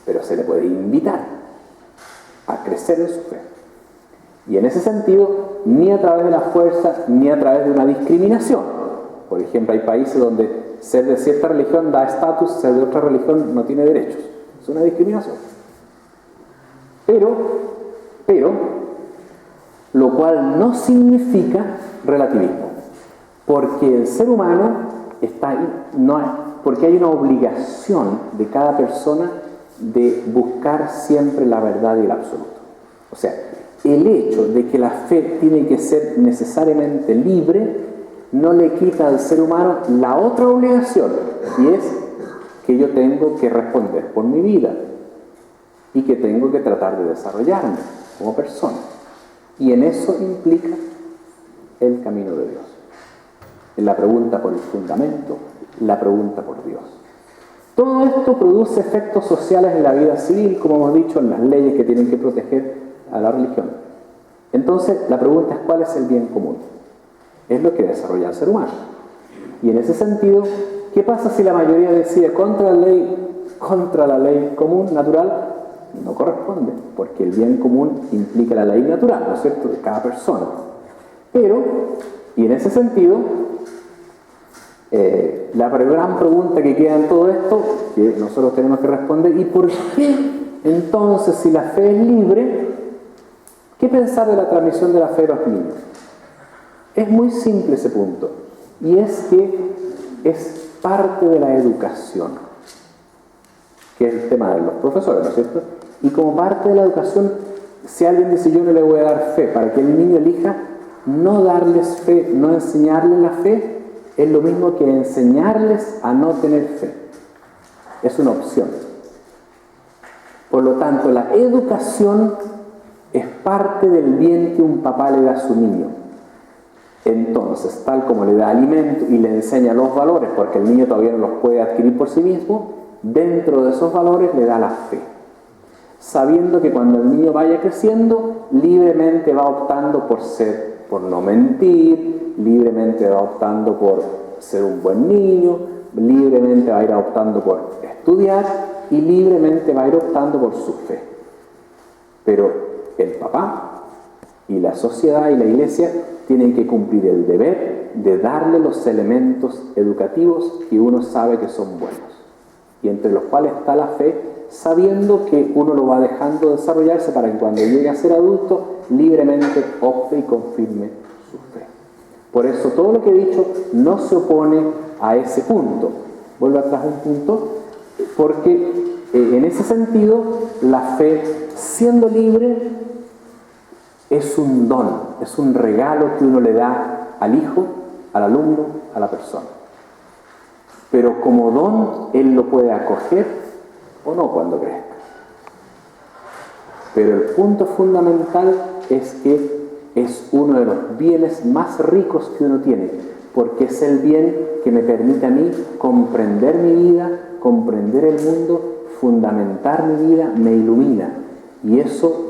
pero se le puede invitar a crecer en su fe. Y en ese sentido, ni a través de la fuerza, ni a través de una discriminación. Por ejemplo, hay países donde ser de cierta religión da estatus, ser de otra religión no tiene derechos. Es una discriminación. Pero, lo cual no significa relativismo. Porque el ser humano está ahí, porque hay una obligación de cada persona de buscar siempre la verdad y el absoluto. O sea, el hecho de que la fe tiene que ser necesariamente libre no le quita al ser humano la otra obligación, y es que yo tengo que responder por mi vida y que tengo que tratar de desarrollarme como persona. Y en eso implica el camino de Dios. En la pregunta por el fundamento, la pregunta por Dios. Todo esto produce efectos sociales en la vida civil, como hemos dicho, en las leyes que tienen que proteger a la religión. Entonces, la pregunta es: ¿cuál es el bien común? Es lo que desarrolla el ser humano. Y en ese sentido, ¿qué pasa si la mayoría decide contra la ley común, natural? No corresponde, porque el bien común implica la ley natural, ¿no es cierto?, de cada persona. Pero, y en ese sentido, la gran pregunta que queda en todo esto, que nosotros tenemos que responder: ¿y por qué entonces, si la fe es libre, qué pensar de la transmisión de la fe a los niños? Es muy simple ese punto, y es que es parte de la educación, que es el tema de los profesores, ¿no es cierto? Y como parte de la educación, si alguien dice: yo no le voy a dar fe, para que el niño elija no darles fe, no enseñarles la fe, es lo mismo que enseñarles a no tener fe. Es una opción. Por lo tanto, la educación es parte del bien que un papá le da a su niño. Entonces, tal como le da alimento y le enseña los valores, porque el niño todavía no los puede adquirir por sí mismo, dentro de esos valores le da la fe. Sabiendo que cuando el niño vaya creciendo, libremente va optando por no mentir, libremente va optando por ser un buen niño, libremente va a ir optando por estudiar y libremente va a ir optando por su fe. Pero el papá y la sociedad y la iglesia tienen que cumplir el deber de darle los elementos educativos que uno sabe que son buenos, y entre los cuales está la fe, sabiendo que uno lo va dejando desarrollarse para que cuando llegue a ser adulto, libremente opte y confirme su fe. Por eso todo lo que he dicho no se opone a ese punto. Vuelvo atrás un punto, porque en ese sentido, la fe, siendo libre, es un don, es un regalo que uno le da al hijo, al alumno, a la persona. Pero como don, él lo puede acoger o no cuando crezca. Pero el punto fundamental es que es uno de los bienes más ricos que uno tiene, porque es el bien que me permite a mí comprender mi vida, comprender el mundo, fundamentar mi vida, me ilumina. Y eso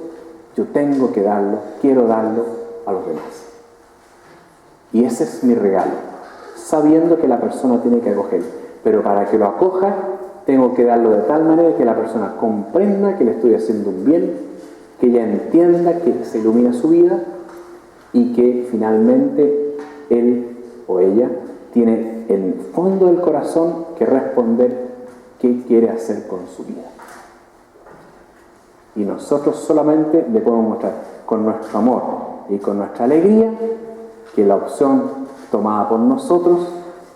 yo tengo que darlo, quiero darlo a los demás. Y ese es mi regalo, sabiendo que la persona tiene que acoger. Pero para que lo acoja, tengo que darlo de tal manera que la persona comprenda que le estoy haciendo un bien, que ella entienda que se ilumina su vida y que finalmente él o ella tiene en el fondo del corazón que responder qué quiere hacer con su vida. Y nosotros solamente le podemos mostrar con nuestro amor y con nuestra alegría que la opción tomada por nosotros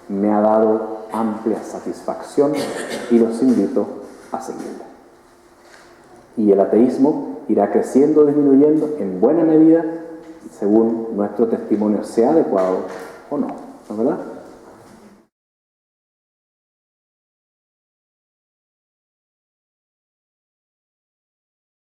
me ha dado amplia satisfacción y los invito a seguirla. Y el ateísmo irá creciendo o disminuyendo en buena medida según nuestro testimonio sea adecuado o no, ¿no es verdad?